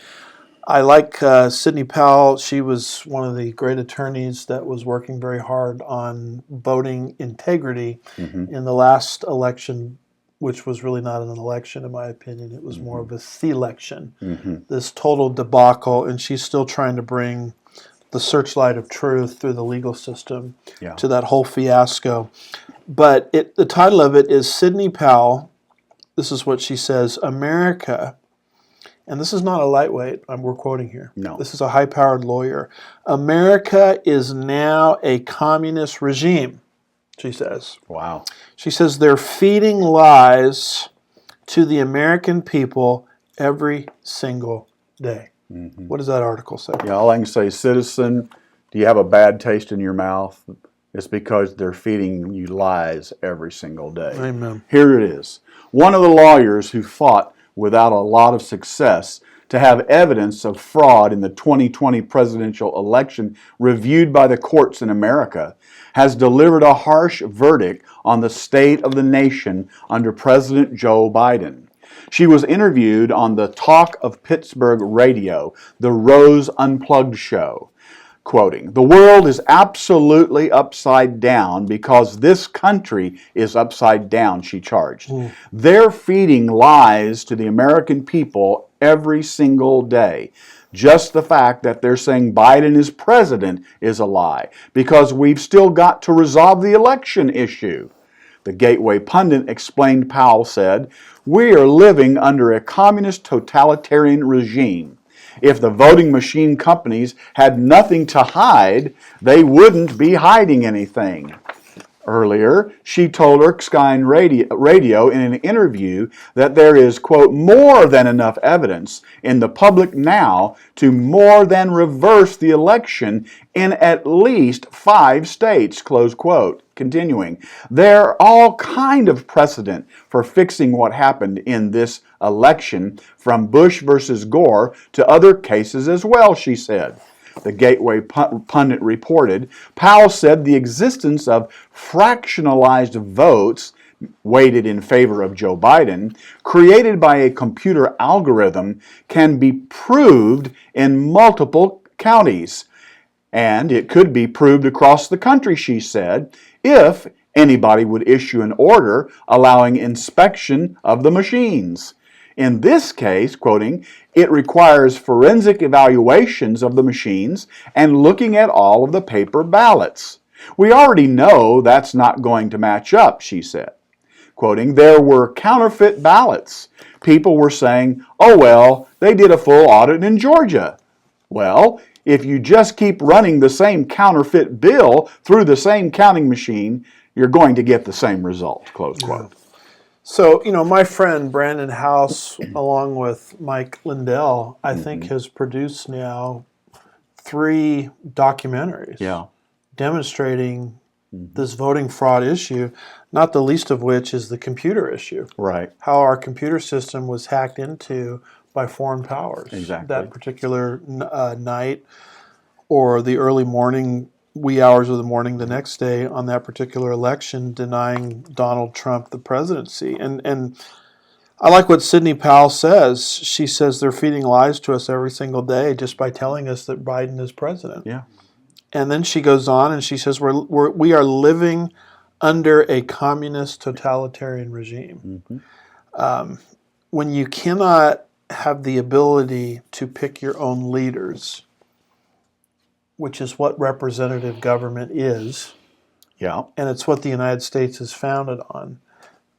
A: I like Sidney Powell. She was one of the great attorneys that was working very hard on voting integrity in the last election, which was really not an election, in my opinion. It was more of a selection. This total debacle, and she's still trying to bring the searchlight of truth through the legal system to that whole fiasco. But the title of it is Sidney Powell. This is what she says: America, and this is not a lightweight, we're quoting here.
B: No.
A: This is a high-powered lawyer. America is now a communist regime, she says.
B: Wow.
A: She says they're feeding lies to the American people every single day. What does that article say?
B: Yeah, all I can say, citizen, do you have a bad taste in your mouth? It's because they're feeding you lies every single day.
A: Amen.
B: Here it is. One of the lawyers who fought without a lot of success to have evidence of fraud in the 2020 presidential election reviewed by the courts in America has delivered a harsh verdict on the state of the nation under President Joe Biden. She was interviewed on the Talk of Pittsburgh radio, the Rose Unplugged show. Quoting, "The world is absolutely upside down because this country is upside down," she charged. They're feeding lies to the American people every single day. Just the fact that they're saying Biden is president is a lie, because we've still got to resolve the election issue. The Gateway pundit explained, Powell said, "We are living under a communist totalitarian regime. If the voting machine companies had nothing to hide, they wouldn't be hiding anything." Earlier, she told Erskine Radio in an interview that there is, quote, "more than enough evidence in the public now to more than reverse the election in at least 5 states," close quote. Continuing, "There are all kind of precedent for fixing what happened in this election, from Bush versus Gore to other cases as well," she said. The Gateway pundit reported, Powell said the existence of fractionalized votes weighted in favor of Joe Biden, created by a computer algorithm, can be proved in multiple counties. And it could be proved across the country, she said, if anybody would issue an order allowing inspection of the machines. In this case, quoting, "It requires forensic evaluations of the machines and looking at all of the paper ballots. We already know that's not going to match up," she said. Quoting, "There were counterfeit ballots. People were saying, oh well, they did a full audit in Georgia. Well, If you just keep running the same counterfeit bill through the same counting machine, you're going to get the same result, close quote.
A: So, my friend Brandon House, along with Mike Lindell, I think has produced now 3 documentaries demonstrating this voting fraud issue, not the least of which is the computer issue.
B: Right.
A: How our computer system was hacked into by foreign powers.
B: Exactly.
A: That particular night or the early morning, wee hours of the morning the next day on that particular election, denying Donald Trump the presidency. And I like what Sidney Powell says. She says they're feeding lies to us every single day just by telling us that Biden is president.
B: Yeah.
A: And then she goes on and she says we are living under a communist totalitarian regime. When you cannot have the ability to pick your own leaders, which is what representative government is, and it's what the United States is founded on,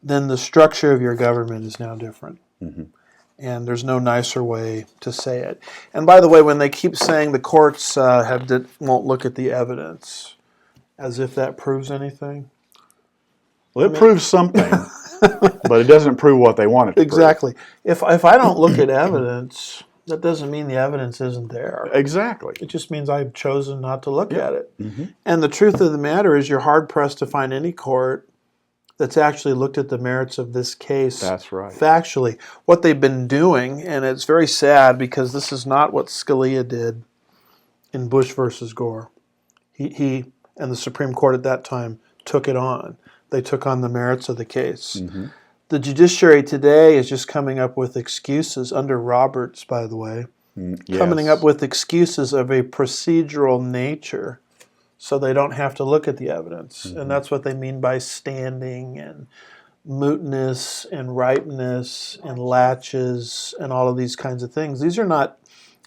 A: then the structure of your government is now different. And there's no nicer way to say it. And by the way, when they keep saying the courts won't look at the evidence, as if that proves anything.
B: Well, it proves something, but it doesn't prove what they want it to
A: Exactly. If I don't look at evidence, that doesn't mean the evidence isn't there.
B: prove. Exactly.
A: It just means I've chosen not to look at it. And the truth of the matter is you're hard-pressed to find any court that's actually looked at the merits of this case.
B: That's right.
A: Factually. What they've been doing, and it's very sad because this is not what Scalia did in Bush versus Gore. He and the Supreme Court at that time took it on. They took on the merits of the case. The judiciary today is just coming up with excuses, under Roberts, by the way, coming up with excuses of a procedural nature so they don't have to look at the evidence. And that's what they mean by standing and mootness and ripeness and latches and all of these kinds of things. These are not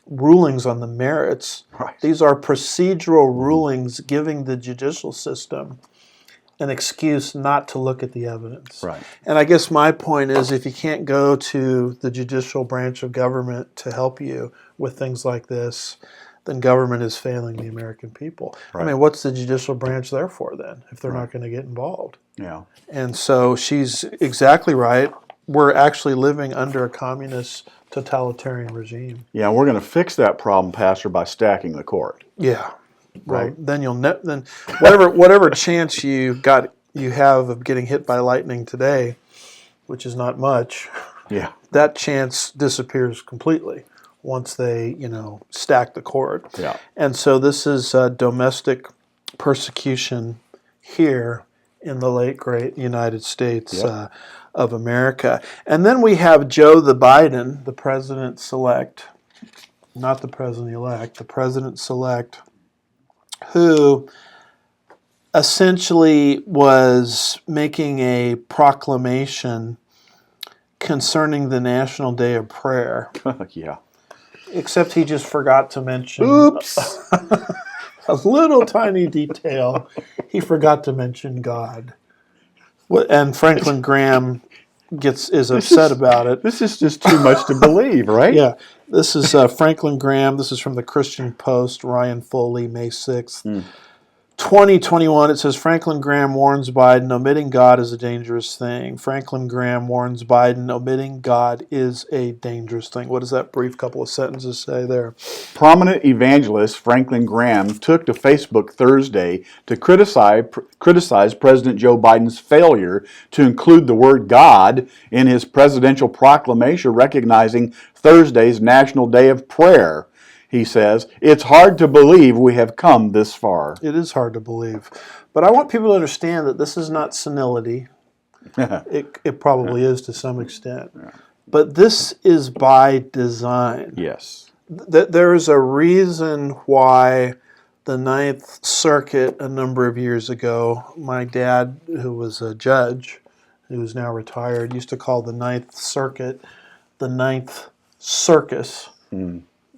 A: rulings on the merits.
B: Right.
A: These are procedural rulings giving the judicial system an excuse not to look at the evidence.
B: Right.
A: And I guess my point is if you can't go to the judicial branch of government to help you with things like this, then government is failing the American people.
B: Right.
A: I mean, what's the judicial branch there for then if they're not going to get involved?
B: Yeah.
A: And so she's exactly right. We're actually living under a communist totalitarian regime.
B: Yeah, we're going to fix that problem, Pastor, by stacking the court.
A: Yeah.
B: Right.
A: Well, then then whatever chance you have of getting hit by lightning today, which is not much,
B: Yeah.
A: that chance disappears completely once they, stack the court.
B: Yeah.
A: And so this is domestic persecution here in the late great United States of America. And then we have Joe the Biden, the president-elect, not the president-elect, the president-elect, who essentially was making a proclamation concerning the National Day of Prayer.
B: Yeah.
A: Except he just forgot to mention a little tiny detail. He forgot to mention God. And Franklin Graham is upset about it.
B: This is just too much to believe, right?
A: Yeah. This is Franklin Graham. This is from the Christian Post, Ryan Foley, May 6th. 2021, it says Franklin Graham warns Biden, omitting God is a dangerous thing. Franklin Graham warns Biden, omitting God is a dangerous thing. What does that brief couple of sentences say there?
B: Prominent evangelist Franklin Graham took to Facebook Thursday to criticize President Joe Biden's failure to include the word God in his presidential proclamation recognizing Thursday's National Day of Prayer. He says, it's hard to believe we have come this far.
A: It is hard to believe. But I want people to understand that this is not senility. It probably is to some extent. But this is by design.
B: Yes.
A: There is a reason why the Ninth Circuit a number of years ago, my dad, who was a judge, who is now retired, used to call the Ninth Circuit the Ninth Circus.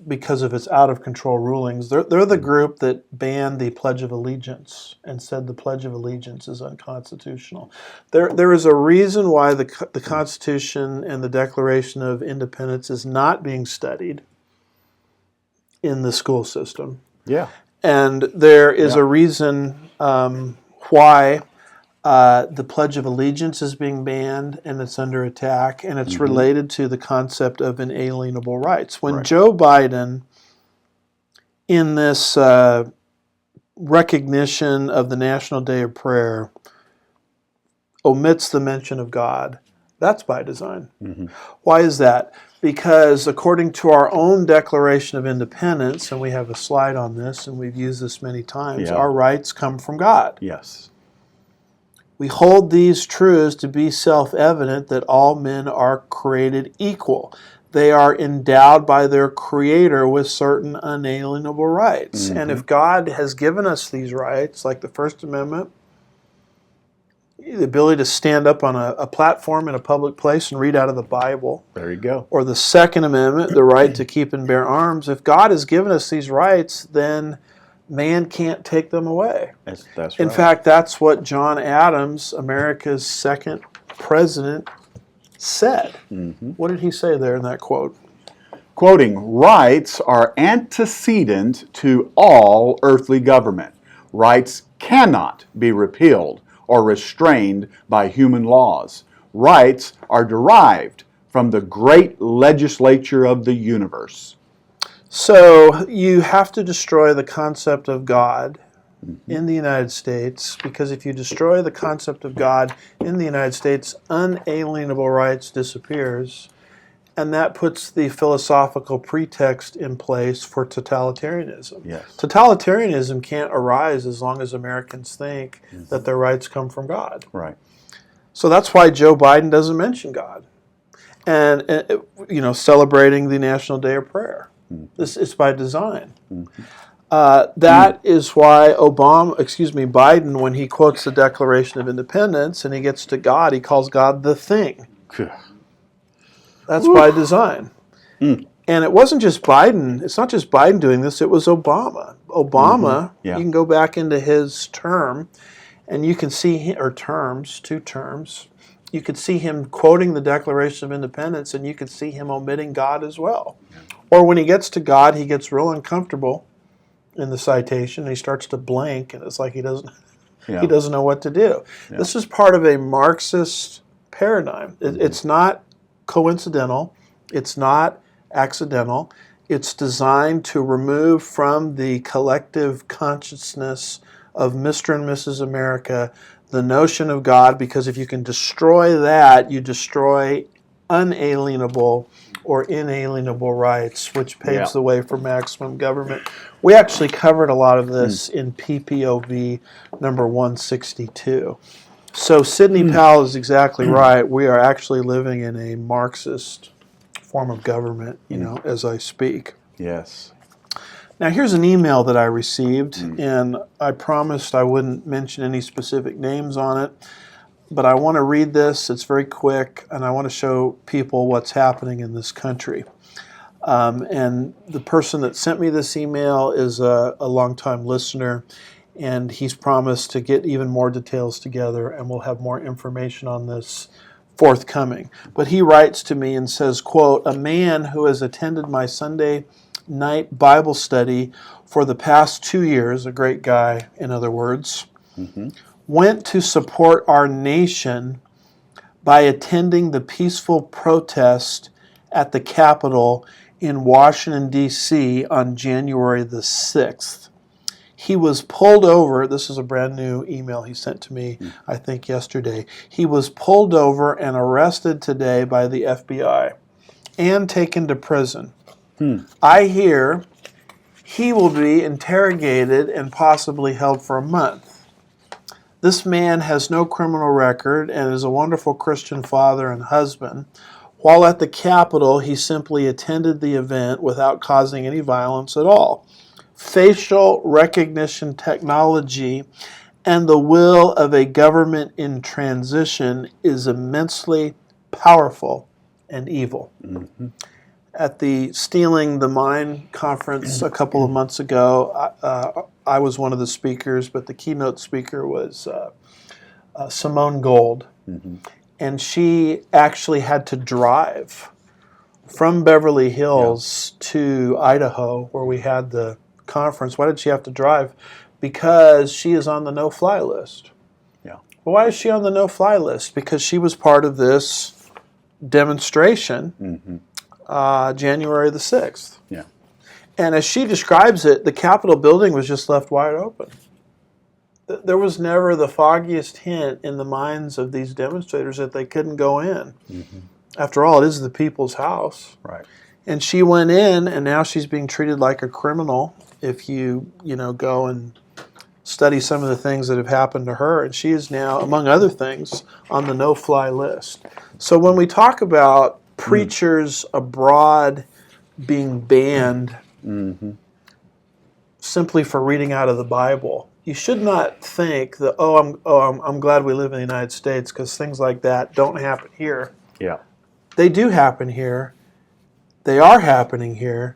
A: Because of its out-of-control rulings. They're the group that banned the Pledge of Allegiance and said the Pledge of Allegiance is unconstitutional. There is a reason why the Constitution and the Declaration of Independence is not being studied in the school system.
B: Yeah.
A: And there is
B: Yeah.
A: a reason why the Pledge of Allegiance is being banned and it's under attack, and it's related to the concept of inalienable rights. When
B: Right.
A: Joe Biden, in this recognition of the National Day of Prayer, omits the mention of God, that's by design. Why is that? Because according to our own Declaration of Independence, and we have a slide on this, and we've used this many times,
B: Yeah.
A: our rights come from God.
B: Yes.
A: We hold these truths to be self-evident that all men are created equal. They are endowed by their Creator with certain unalienable rights. And if God has given us these rights, like the First Amendment, the ability to stand up on a platform in a public place and read out of the Bible,
B: There you go.
A: or the Second Amendment, the right to keep and bear arms, if God has given us these rights, then man can't take them away.
B: That's right.
A: In fact, that's what John Adams, America's second president, said. What did he say there in that quote?
B: Quoting, rights are antecedent to all earthly government. Rights cannot be repealed or restrained by human laws. Rights are derived from the great legislature of the universe.
A: So you have to destroy the concept of God in the United States, because if you destroy the concept of God in the United States, unalienable rights disappears, and that puts the philosophical pretext in place for totalitarianism.
B: Yes.
A: Totalitarianism can't arise as long as Americans think that their rights come from God.
B: Right.
A: So that's why Joe Biden doesn't mention God, and celebrating the National Day of Prayer. This is by design. That is why Biden, when he quotes the Declaration of Independence and he gets to God, he calls God the thing. That's by design. And it wasn't just Biden. It's not just Biden doing this. It was Obama.
B: Yeah.
A: You can go back into his term, and you can see, two terms. You could see him quoting the Declaration of Independence, and you could see him omitting God as well. Or when he gets to God, he gets real uncomfortable in the citation. He starts to blank, and it's like he doesn't know what to do.
B: Yeah.
A: This is part of a Marxist paradigm. It's not coincidental. It's not accidental. It's designed to remove from the collective consciousness of Mr. and Mrs. America the notion of God, because if you can destroy that, you destroy unalienable or inalienable rights, which paves the way for maximum government. We actually covered a lot of this in PPOV number 162. So Sidney Powell is exactly right. We are actually living in a Marxist form of government, as I speak.
B: Yes.
A: Now here's an email that I received, and I promised I wouldn't mention any specific names on it, but I want to read this. It's very quick, and I want to show people what's happening in this country. And the person that sent me this email is a longtime listener, and he's promised to get even more details together, and we'll have more information on this forthcoming. But he writes to me and says, quote, "A man who has attended my Sunday night Bible study for the past 2 years, a great guy, in other words, went to support our nation by attending the peaceful protest at the Capitol in Washington, D.C. on January the 6th. He was pulled over." This is a brand new email he sent to me, I think yesterday. "He was pulled over and arrested today by the FBI and taken to prison. I hear he will be interrogated and possibly held for a month. This man has no criminal record and is a wonderful Christian father and husband. While at the Capitol, he simply attended the event without causing any violence at all. Facial recognition technology and the will of a government in transition is immensely powerful and evil." At the Stealing the Mind conference a couple of months ago, I was one of the speakers, but the keynote speaker was Simone Gold. And she actually had to drive from Beverly Hills to Idaho, where we had the conference. Why did she have to drive? Because she is on the no-fly list.
B: Yeah.
A: Well, why is she on the no-fly list? Because she was part of this demonstration January the 6th.
B: Yeah.
A: And as she describes it, the Capitol building was just left wide open. There was never the foggiest hint in the minds of these demonstrators that they couldn't go in. After all, it is the people's house.
B: Right.
A: And she went in, and now she's being treated like a criminal if you go and study some of the things that have happened to her. And she is now, among other things, on the no-fly list. So when we talk about preachers abroad being banned simply for reading out of the Bible, you should not think that, I'm glad we live in the United States because things like that don't happen here.
B: Yeah.
A: They do happen here. They are happening here.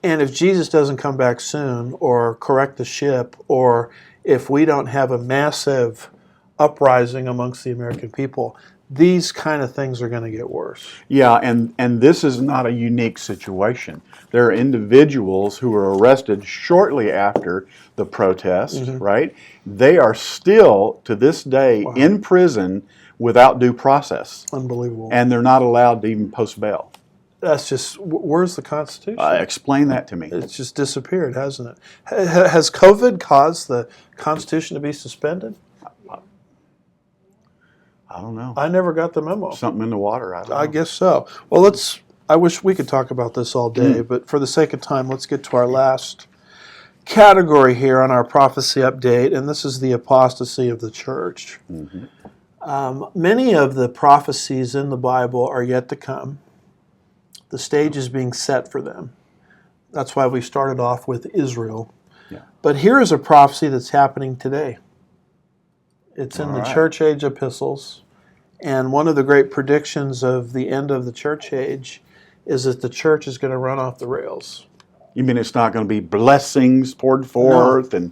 A: And if Jesus doesn't come back soon or correct the ship, or if we don't have a massive uprising amongst the American people, these kind of things are going to get worse.
B: Yeah, and this is not a unique situation. There are individuals who were arrested shortly after the protest, right? They are still, to this day, in prison without due process.
A: Unbelievable.
B: And they're not allowed to even post bail.
A: That's just, where's the Constitution?
B: Explain that to me.
A: It's just disappeared, hasn't it? Has COVID caused the Constitution to be suspended?
B: I don't know.
A: I never got the memo.
B: Something in the water. I don't know.
A: I guess so. Well, I wish we could talk about this all day, but for the sake of time, let's get to our last category here on our prophecy update, and this is the apostasy of the church. Many of the prophecies in the Bible are yet to come. The stage is being set for them. That's why we started off with Israel.
B: Yeah.
A: But here is a prophecy that's happening today. It's in the
B: right.
A: church age epistles. And one of the great predictions of the end of the church age is that the church is going to run off the rails.
B: You mean it's not going to be blessings poured forth and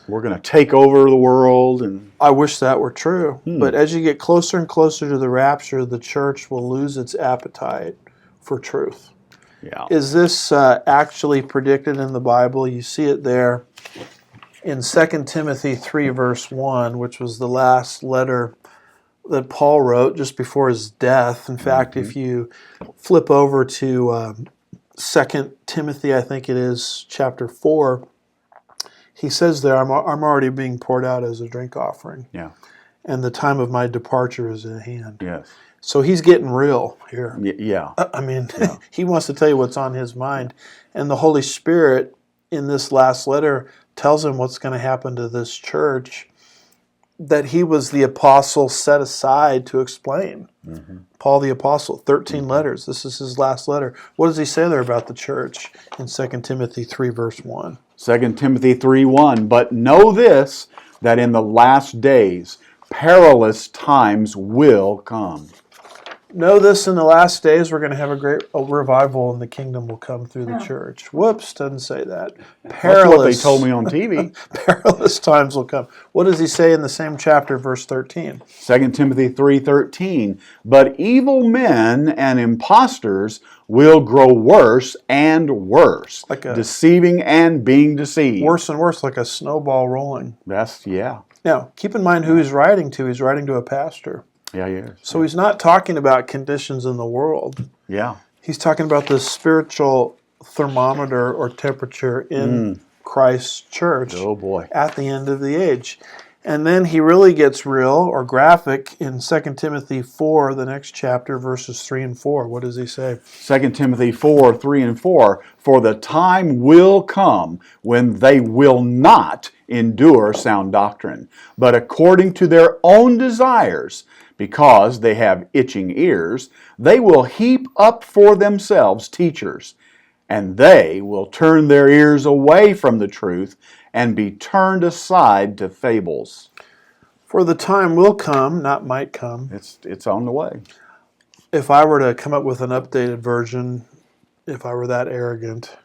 B: we're going to take over the world? And
A: I wish that were true. But as you get closer and closer to the rapture, the church will lose its appetite for truth.
B: yeah.
A: Is this actually predicted in the Bible? You see it there in 2 Timothy 3, verse 1, which was the last letter that Paul wrote just before his death. In fact, if you flip over to 2 Timothy, I think it is, chapter 4, he says there, I'm already being poured out as a drink offering.
B: Yeah.
A: And the time of my departure is at hand.
B: Yes.
A: So he's getting real here.
B: Yeah.
A: I mean, he wants to tell you what's on his mind. And the Holy Spirit in this last letter tells him what's going to happen to this church that he was the apostle set aside to explain. Paul the apostle, 13 letters. This is his last letter. What does he say there about the church in 2 Timothy 3, verse 1?
B: 2 Timothy 3:1, but know this, that in the last days perilous times will come.
A: Know this, in the last days we're going to have a revival and the kingdom will come through the church. Whoops, doesn't say that.
B: That's what they told me on TV.
A: Perilous times will come. What does he say in the same chapter, verse 13?
B: 2 Timothy 3:13, but evil men and impostors will grow worse and worse, deceiving and being deceived.
A: Worse and worse, like a snowball rolling.
B: Yeah.
A: Now, keep in mind who he's writing to. He's writing to a pastor.
B: Yeah, he is.
A: So he's not talking about conditions in the world.
B: Yeah.
A: He's talking about the spiritual thermometer or temperature in Christ's church
B: Oh boy.
A: at the end of the age. And then he really gets real or graphic in 2 Timothy 4, the next chapter, verses 3 and 4. What does he say?
B: 2 Timothy 4:3 and 4, for the time will come when they will not endure sound doctrine, but according to their own desires, because they have itching ears, they will heap up for themselves teachers, and they will turn their ears away from the truth and be turned aside to fables.
A: For the time will come, not might come.
B: It's on the way.
A: If I were to come up with an updated version, if I were that arrogant,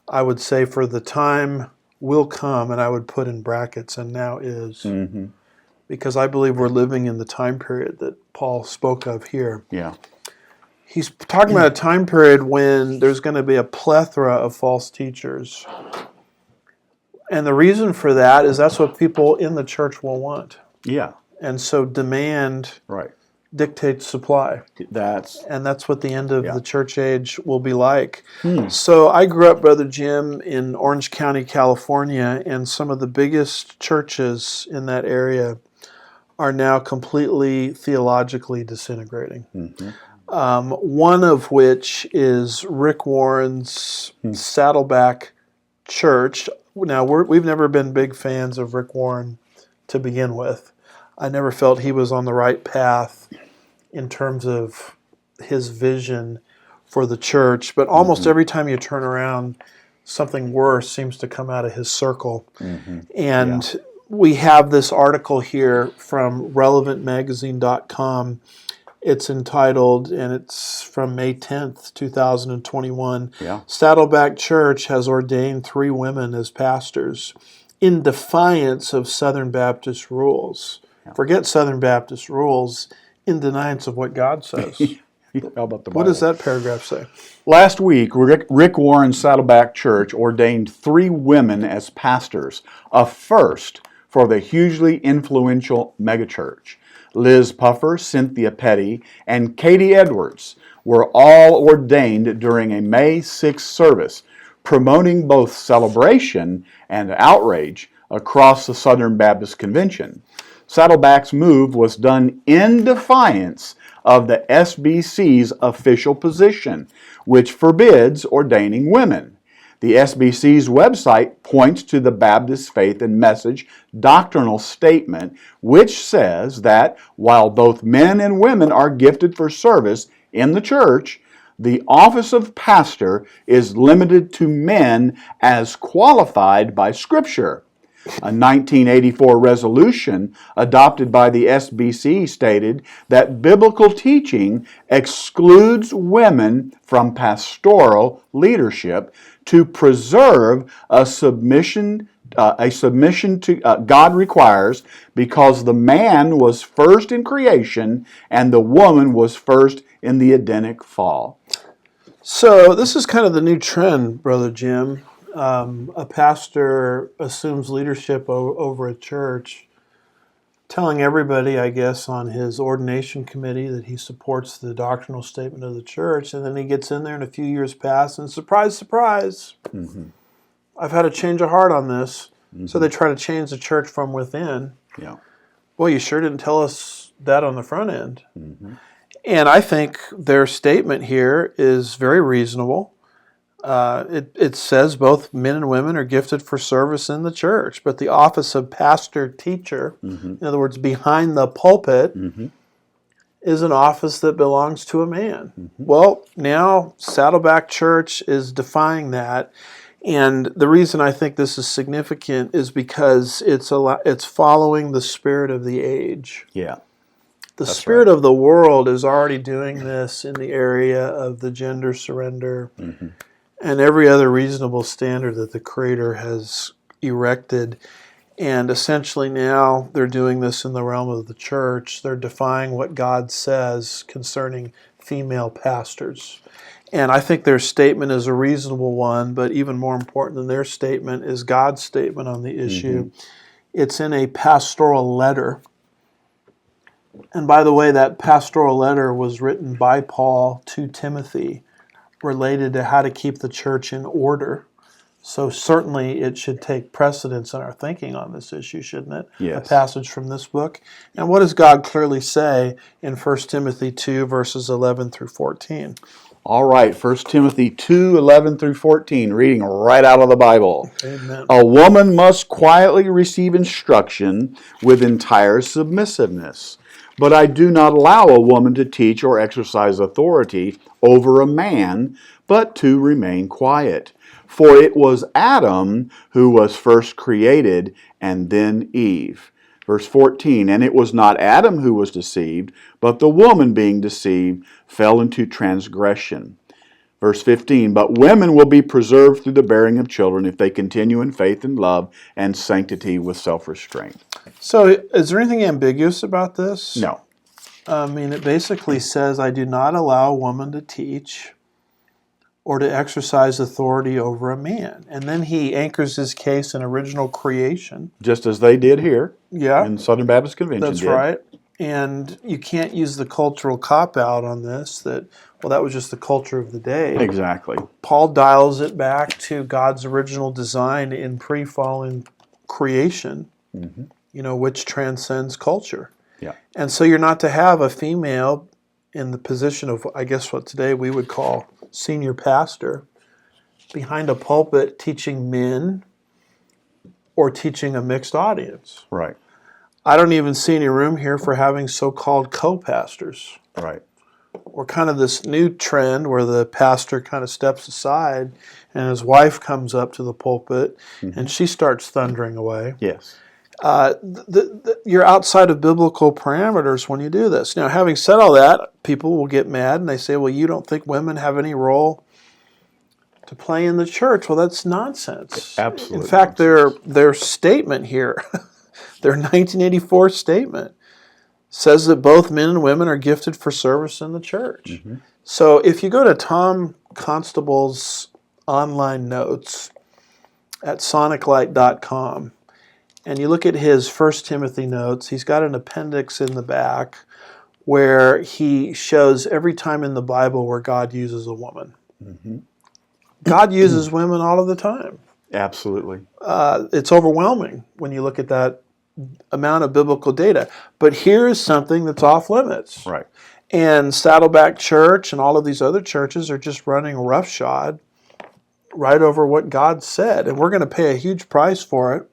A: I would say for the time will come, and I would put in brackets, and now is. Because I believe we're living in the time period that Paul spoke of here.
B: Yeah.
A: He's talking about a time period when there's going to be a plethora of false teachers. And the reason for that is that's what people in the church will want.
B: Yeah.
A: And so demand
B: Right.
A: dictates supply.
B: And
A: that's what the end of
B: Yeah.
A: the church age will be like. So I grew up, Brother Jim, in Orange County, California, and some of the biggest churches in that area are now completely theologically disintegrating. One of which is Rick Warren's Saddleback Church. Now, we've never been big fans of Rick Warren to begin with. I never felt he was on the right path in terms of his vision for the church. But almost every time you turn around, something worse seems to come out of his circle. And we have this article here from relevantmagazine.com. It's entitled, and it's from May 10th, 2021. Saddleback Church has ordained 3 women as pastors in defiance of Southern Baptist rules. Forget Southern Baptist rules, in deniance of what God says.
B: How about the Bible?
A: What does that paragraph say?
B: Last week, Rick Warren's Saddleback Church ordained 3 women as pastors, a first for the hugely influential megachurch. Liz Puffer, Cynthia Petty, and Katie Edwards were all ordained during a May 6th service, promoting both celebration and outrage across the Southern Baptist Convention. Saddleback's move was done in defiance of the SBC's official position, which forbids ordaining women. The SBC's website points to the Baptist Faith and Message doctrinal statement, which says that while both men and women are gifted for service in the church, the office of pastor is limited to men as qualified by Scripture. A 1984 resolution adopted by the SBC stated that biblical teaching excludes women from pastoral leadership to preserve a submission to God requires, because the man was first in creation and the woman was first in the Edenic fall.
A: So this is kind of the new trend, Brother Jim. A pastor assumes leadership over a church, telling everybody, I guess, on his ordination committee that he supports the doctrinal statement of the church, and then he gets in there and a few years pass, and surprise, surprise, I've had a change of heart on this. So they try to change the church from within. Boy, you sure didn't tell us that on the front end. And I think their statement here is very reasonable. It says both men and women are gifted for service in the church, but the office of pastor teacher, in other words, behind the pulpit, is an office that belongs to a man. Well, now Saddleback Church is defying that, and the reason I think this is significant is because it's following the spirit of the age. The spirit of the world is already doing this in the area of the gender surrender and every other reasonable standard that the Creator has erected. And essentially now they're doing this in the realm of the church. They're defying what God says concerning female pastors. And I think their statement is a reasonable one, but even more important than their statement is God's statement on the issue. It's in a pastoral letter. And by the way, that pastoral letter was written by Paul to Timothy, related to how to keep the church in order. So certainly it should take precedence in our thinking on this issue, shouldn't it?
B: Yes.
A: A passage from this book. And what does God clearly say in 1 Timothy 2, verses 11 through 14?
B: All right, 1 Timothy 2, 11 through 14, reading right out of the Bible.
A: Amen.
B: A woman must quietly receive instruction with entire submissiveness. But I do not allow a woman to teach or exercise authority over a man, but to remain quiet. For it was Adam who was first created, and then Eve. Verse 14, and it was not Adam who was deceived, but the woman being deceived fell into transgression. Verse 15, but women will be preserved through the bearing of children if they continue in faith and love and sanctity with self-restraint.
A: So is there anything ambiguous about this?
B: No.
A: I mean, it basically says, I do not allow a woman to teach or to exercise authority over a man. And then he anchors his case in original creation.
B: Just as they did here
A: Yeah,
B: in Southern Baptist Convention.
A: that's right. And you can't use the cultural cop-out on this that, well, that was just the culture of the day.
B: Exactly.
A: Paul dials it back to God's original design in pre-fallen creation, which transcends culture.
B: Yeah.
A: And so you're not to have a female in the position of, I guess, what today we would call senior pastor behind a pulpit teaching men or teaching a mixed audience.
B: Right.
A: I don't even see any room here for having so-called co-pastors.
B: Right.
A: Or kind of this new trend where the pastor kind of steps aside and his wife comes up to the pulpit and she starts thundering away.
B: Yes.
A: You're outside of biblical parameters when you do this. Now, having said all that, people will get mad and they say, well, you don't think women have any role to play in the church? Well, that's nonsense.
B: Absolutely.
A: In fact, their statement here, their 1984 statement, says that both men and women are gifted for service in the church. So if you go to Tom Constable's online notes at soniclight.com, and you look at his 1 Timothy notes, he's got an appendix in the back where he shows every time in the Bible where God uses a woman. God uses women all of the time.
B: Absolutely.
A: It's overwhelming when you look at that amount of biblical data. But here is something that's off limits.
B: Right.
A: And Saddleback Church and all of these other churches are just running roughshod right over what God said. And we're going to pay a huge price for it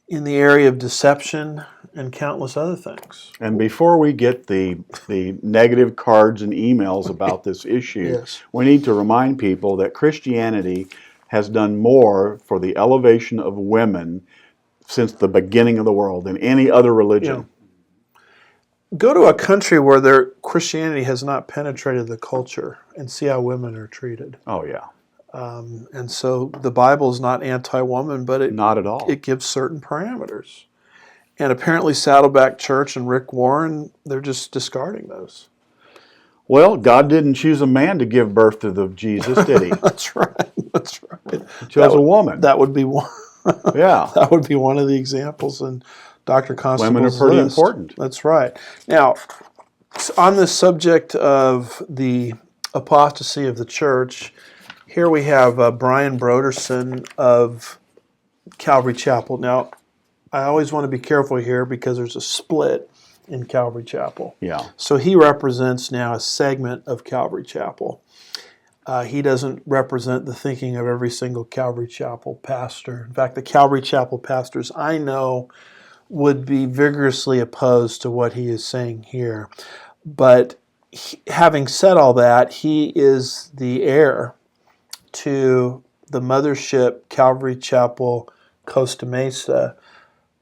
A: in the area of deception and countless other things.
B: And before we get the negative cards and emails about this issue,
A: Yes.
B: we need to remind people that Christianity has done more for the elevation of women since the beginning of the world than any other religion.
A: Go to a country where their Christianity has not penetrated the culture and see how women are treated.
B: Oh, yeah.
A: And so the Bible is not anti-woman, but
B: Not at all.
A: it gives certain parameters. And apparently Saddleback Church and Rick Warren, they're just discarding those.
B: Well, God didn't choose a man to give birth to the Jesus, did he?
A: That's right. That's right.
B: He chose a woman.
A: That would be one.
B: Yeah.
A: That would be one of the examples in Dr. Constable's
B: Women are pretty
A: list.
B: important.
A: That's right. Now, on this subject of the apostasy of the church, here we have Brian Broderson of Calvary Chapel. Now, I always want to be careful here because there's a split in Calvary Chapel.
B: Yeah.
A: So he represents now a segment of Calvary Chapel. He doesn't represent the thinking of every single Calvary Chapel pastor. In fact, the Calvary Chapel pastors I know would be vigorously opposed to what he is saying here. But having said all that, he is the heir to the mothership Calvary Chapel Costa Mesa,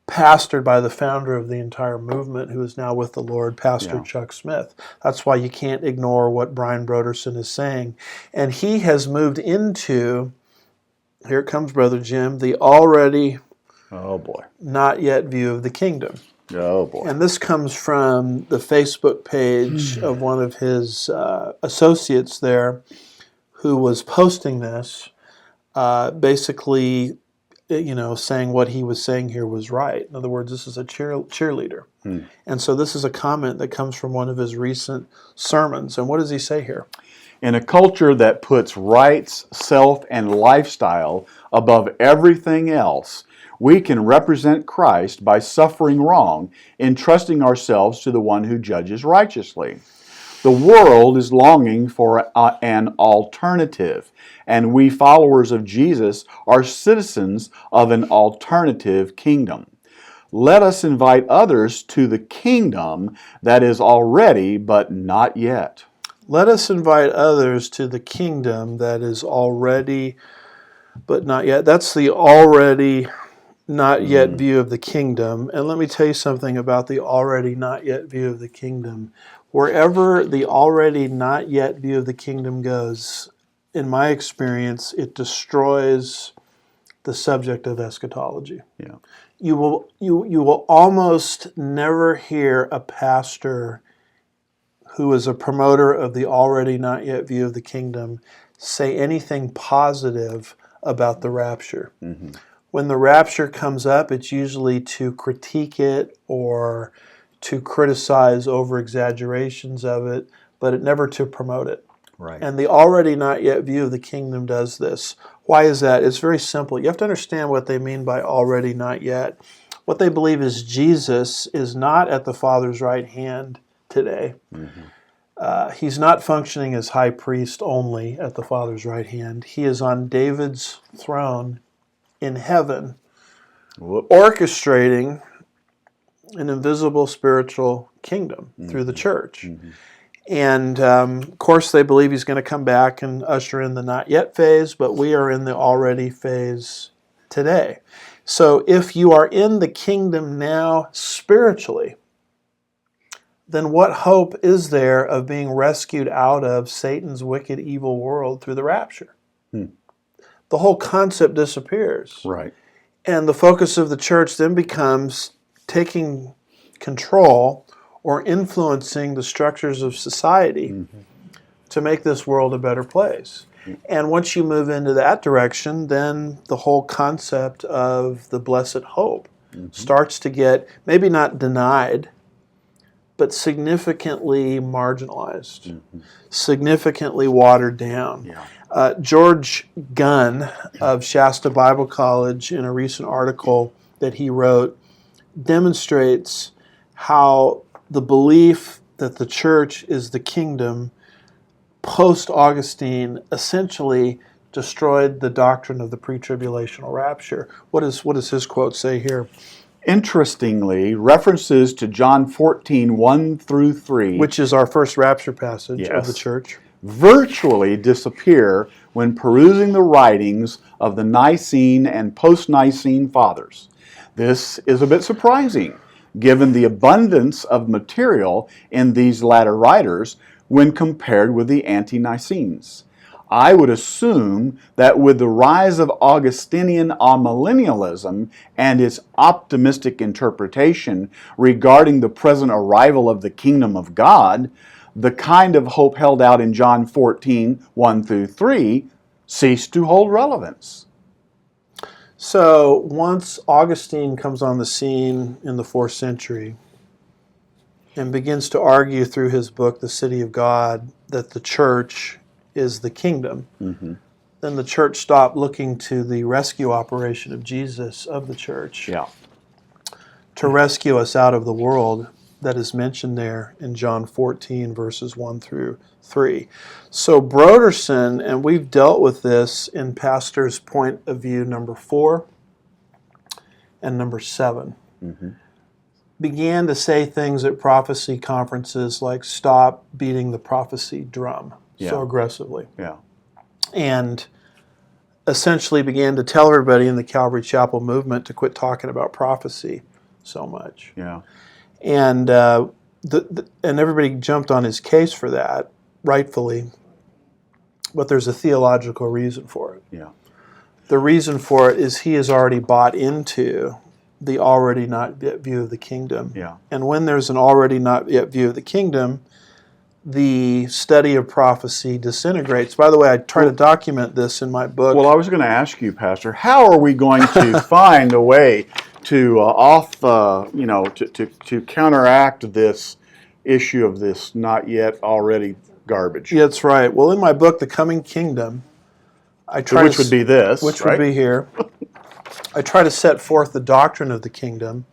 A: pastored by the founder of the entire movement, who is now with the Lord, Pastor Chuck Smith. That's why you can't ignore what Brian Broderson is saying. And he has moved into, here it comes, Brother Jim, the already not yet view of the kingdom.
B: Oh, boy.
A: And this comes from the Facebook page of one of his associates there who was posting this, basically saying what he was saying here was right. In other words, this is a cheerleader. And so this is a comment that comes from one of his recent sermons. And what does he say here?
B: In a culture that puts rights, self, and lifestyle above everything else, we can represent Christ by suffering wrong, entrusting ourselves to the one who judges righteously. The world is longing for an alternative, and we followers of Jesus are citizens of an alternative kingdom. Let us invite others to the kingdom that is already but not yet.
A: Let us invite others to the kingdom that is already but not yet. That's the already not yet view of the kingdom. And let me tell you something about the already not yet view of the kingdom. Wherever the already not yet view of the kingdom goes, in my experience, it destroys the subject of eschatology.
B: Yeah.
A: you will almost never hear a pastor who is a promoter of the already not yet view of the kingdom say anything positive about the rapture.
B: Mm-hmm.
A: When the rapture comes up, it's usually to critique it or to criticize over exaggerations of it, but it never to promote it.
B: Right.
A: And the already not yet view of the kingdom does this. Why is that? It's very simple. You have to understand what they mean by already not yet. What they believe is Jesus is not at the Father's right hand today.
B: Mm-hmm.
A: He's not functioning as high priest only at the Father's right hand. He is on David's throne in heaven, orchestrating an invisible spiritual kingdom through the church.
B: Mm-hmm.
A: And of course, they believe he's going to come back and usher in the not yet phase, but we are in the already phase today. So if you are in the kingdom now spiritually, then what hope is there of being rescued out of Satan's wicked, evil world through the rapture? The whole concept disappears.
B: Right.
A: And the focus of the church then becomes taking control or influencing the structures of society to make this world a better place. And once you move into that direction, then the whole concept of the blessed hope starts to get, maybe not denied, but significantly marginalized, significantly watered down.
B: Yeah.
A: George Gunn of Shasta Bible College, in a recent article that he wrote, demonstrates how the belief that the church is the kingdom post-Augustine essentially destroyed the doctrine of the pre-tribulational rapture. What does his quote say here?
B: Interestingly, references to John 14, 1 through 3,
A: Which is our first rapture passage of
B: Yes.
A: the church.
B: virtually disappear when perusing the writings of the Nicene and post-Nicene fathers. This is a bit surprising, given the abundance of material in these latter writers when compared with the Ante-Nicenes. I would assume that with the rise of Augustinian amillennialism and its optimistic interpretation regarding the present arrival of the kingdom of God, the kind of hope held out in John 14, 1 through 3, ceased to hold relevance.
A: So once Augustine comes on the scene in the 4th century and begins to argue through his book, The City of God, that the church is the kingdom, then the church stopped looking to the rescue operation of Jesus, of the church, to rescue us out of the world that is mentioned there in John 14, verses 1 through 3. So Broderson, and we've dealt with this in Pastor's point of view number 4 and number 7, began to say things at prophecy conferences like, stop beating the prophecy drum so aggressively. And essentially began to tell everybody in the Calvary Chapel movement to quit talking about prophecy so much. And and everybody jumped on his case for that, rightfully, but there's a theological reason for it. The reason for it is he has already bought into the already not yet view of the kingdom. And when there's an already not yet view of the kingdom, the study of prophecy disintegrates. By the way, I try to document this in my book.
B: Well, I was going to ask you, Pastor, how are we going to find a way to to counteract this issue of this not yet already garbage?
A: Yeah, that's right. Well, in my book, The Coming Kingdom, I try
B: Which would be this,
A: which
B: right?
A: would be here. I try to set forth the doctrine of the kingdom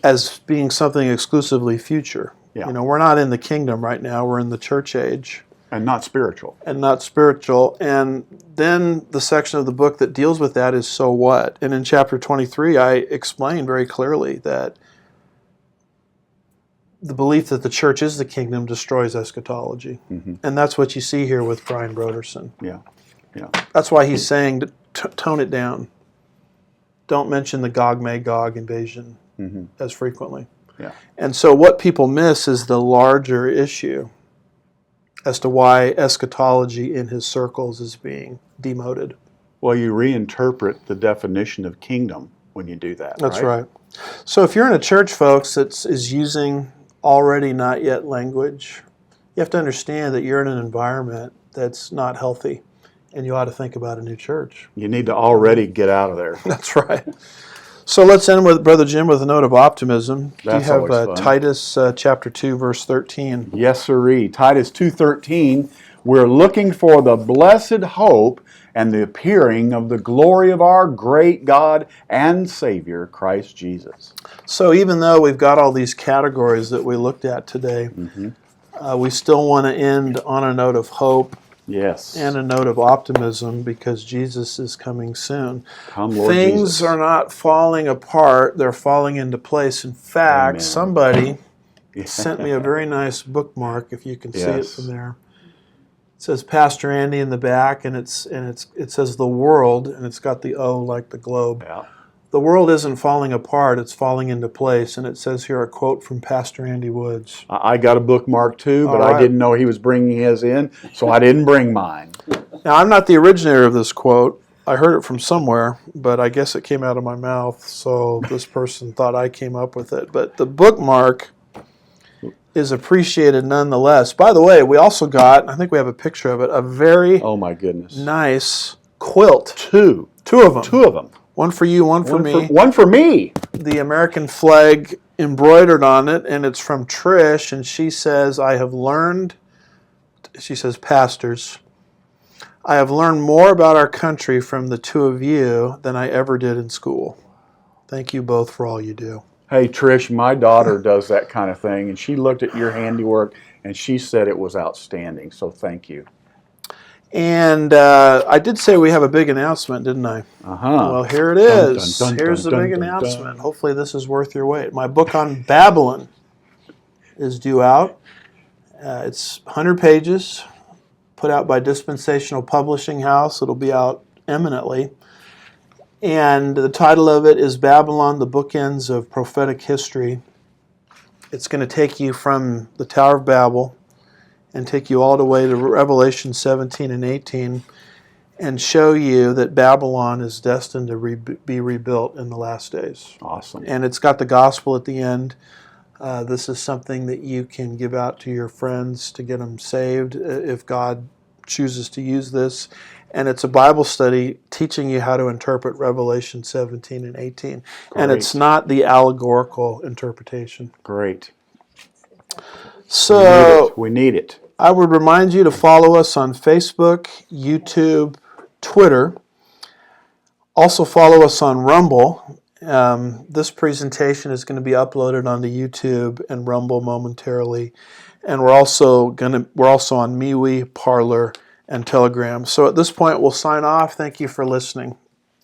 A: as being something exclusively future. You know, we're not in the kingdom right now. We're in the church age.
B: And not spiritual.
A: And not spiritual. And then the section of the book that deals with that is so what? And in chapter 23, I explain very clearly that the belief that the church is the kingdom destroys eschatology. And that's what you see here with Brian Broderson. That's why he's saying to tone it down. Don't mention the Gog-Magog invasion as frequently. And so what people miss is the larger issue as to why eschatology in his circles is being demoted.
B: Well, you reinterpret the definition of kingdom when you do that.
A: That's right. So if you're in a church, folks, that is using already not yet language, you have to understand that you're in an environment that's not healthy, and you ought to think about a new church.
B: You need to already get out of there.
A: That's right. So let's end with Brother Jim with a note of optimism.
B: That's
A: Do you have
B: always fun.
A: Titus chapter 2, verse 13?
B: Yes, sirree. Titus 2:13, we're looking for the blessed hope and the appearing of the glory of our great God and Savior, Christ Jesus.
A: So even though we've got all these categories that we looked at today, we still want to end on a note of hope
B: Yes.
A: and a note of optimism because Jesus is coming soon.
B: Come, Lord
A: Things
B: Jesus.
A: are not falling apart, they're falling into place. In fact,
B: Amen.
A: somebody sent me a very nice bookmark, if you can see it
B: Yes.
A: from there. It says Pastor Andy in the back, and it says the world, and it's got the O like the globe.
B: Yeah.
A: The world isn't falling apart, it's falling into place. And it says here a quote from Pastor Andy Woods.
B: I got a bookmark too, but
A: All right.
B: I didn't know he was bringing his in, so I didn't bring mine.
A: Now, I'm not the originator of this quote. I heard it from somewhere, but I guess it came out of my mouth, so this person thought I came up with it. But the bookmark is appreciated nonetheless. By the way, we also got, I think we have a picture of it, a very
B: Oh my goodness.
A: nice quilt.
B: Two.
A: Two of them.
B: Two of them.
A: One for you, one for me.
B: One for me.
A: The American flag embroidered on it, and it's from Trish, and she says, I have learned, she says, pastors, I have learned more about our country from the two of you than I ever did in school. Thank you both for all you do.
B: Hey, Trish, my daughter does that kind of thing, and she looked at your handiwork, and she said it was outstanding, so thank you.
A: And I did say we have a big announcement, didn't I?
B: Uh-huh.
A: Well, here it is.
B: Dun, dun,
A: Here's the
B: dun,
A: big
B: dun, dun,
A: announcement.
B: dun.
A: Hopefully this is worth your wait. My book on Babylon is due out. It's 100 pages, put out by Dispensational Publishing House. It'll be out imminently. And the title of it is Babylon, the Bookends of Prophetic History. It's going to take you from the Tower of Babel and take you all the way to Revelation 17 and 18 and show you that Babylon is destined to be rebuilt in the last days.
B: Awesome.
A: And it's got the gospel at the end. This is something that you can give out to your friends to get them saved if God chooses to use this. And it's a Bible study teaching you how to interpret Revelation 17 and 18. And it's not the allegorical interpretation.
B: Great.
A: So
B: We need it.
A: I would remind you to follow us on Facebook, YouTube, Twitter. Also follow us on Rumble. This presentation is going to be uploaded onto YouTube and Rumble momentarily. And we're also on MeWe, Parler, and Telegram. So at this point, we'll sign off. Thank you for listening.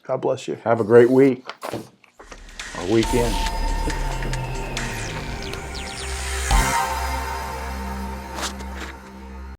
A: God bless you.
B: Have a great week or weekend.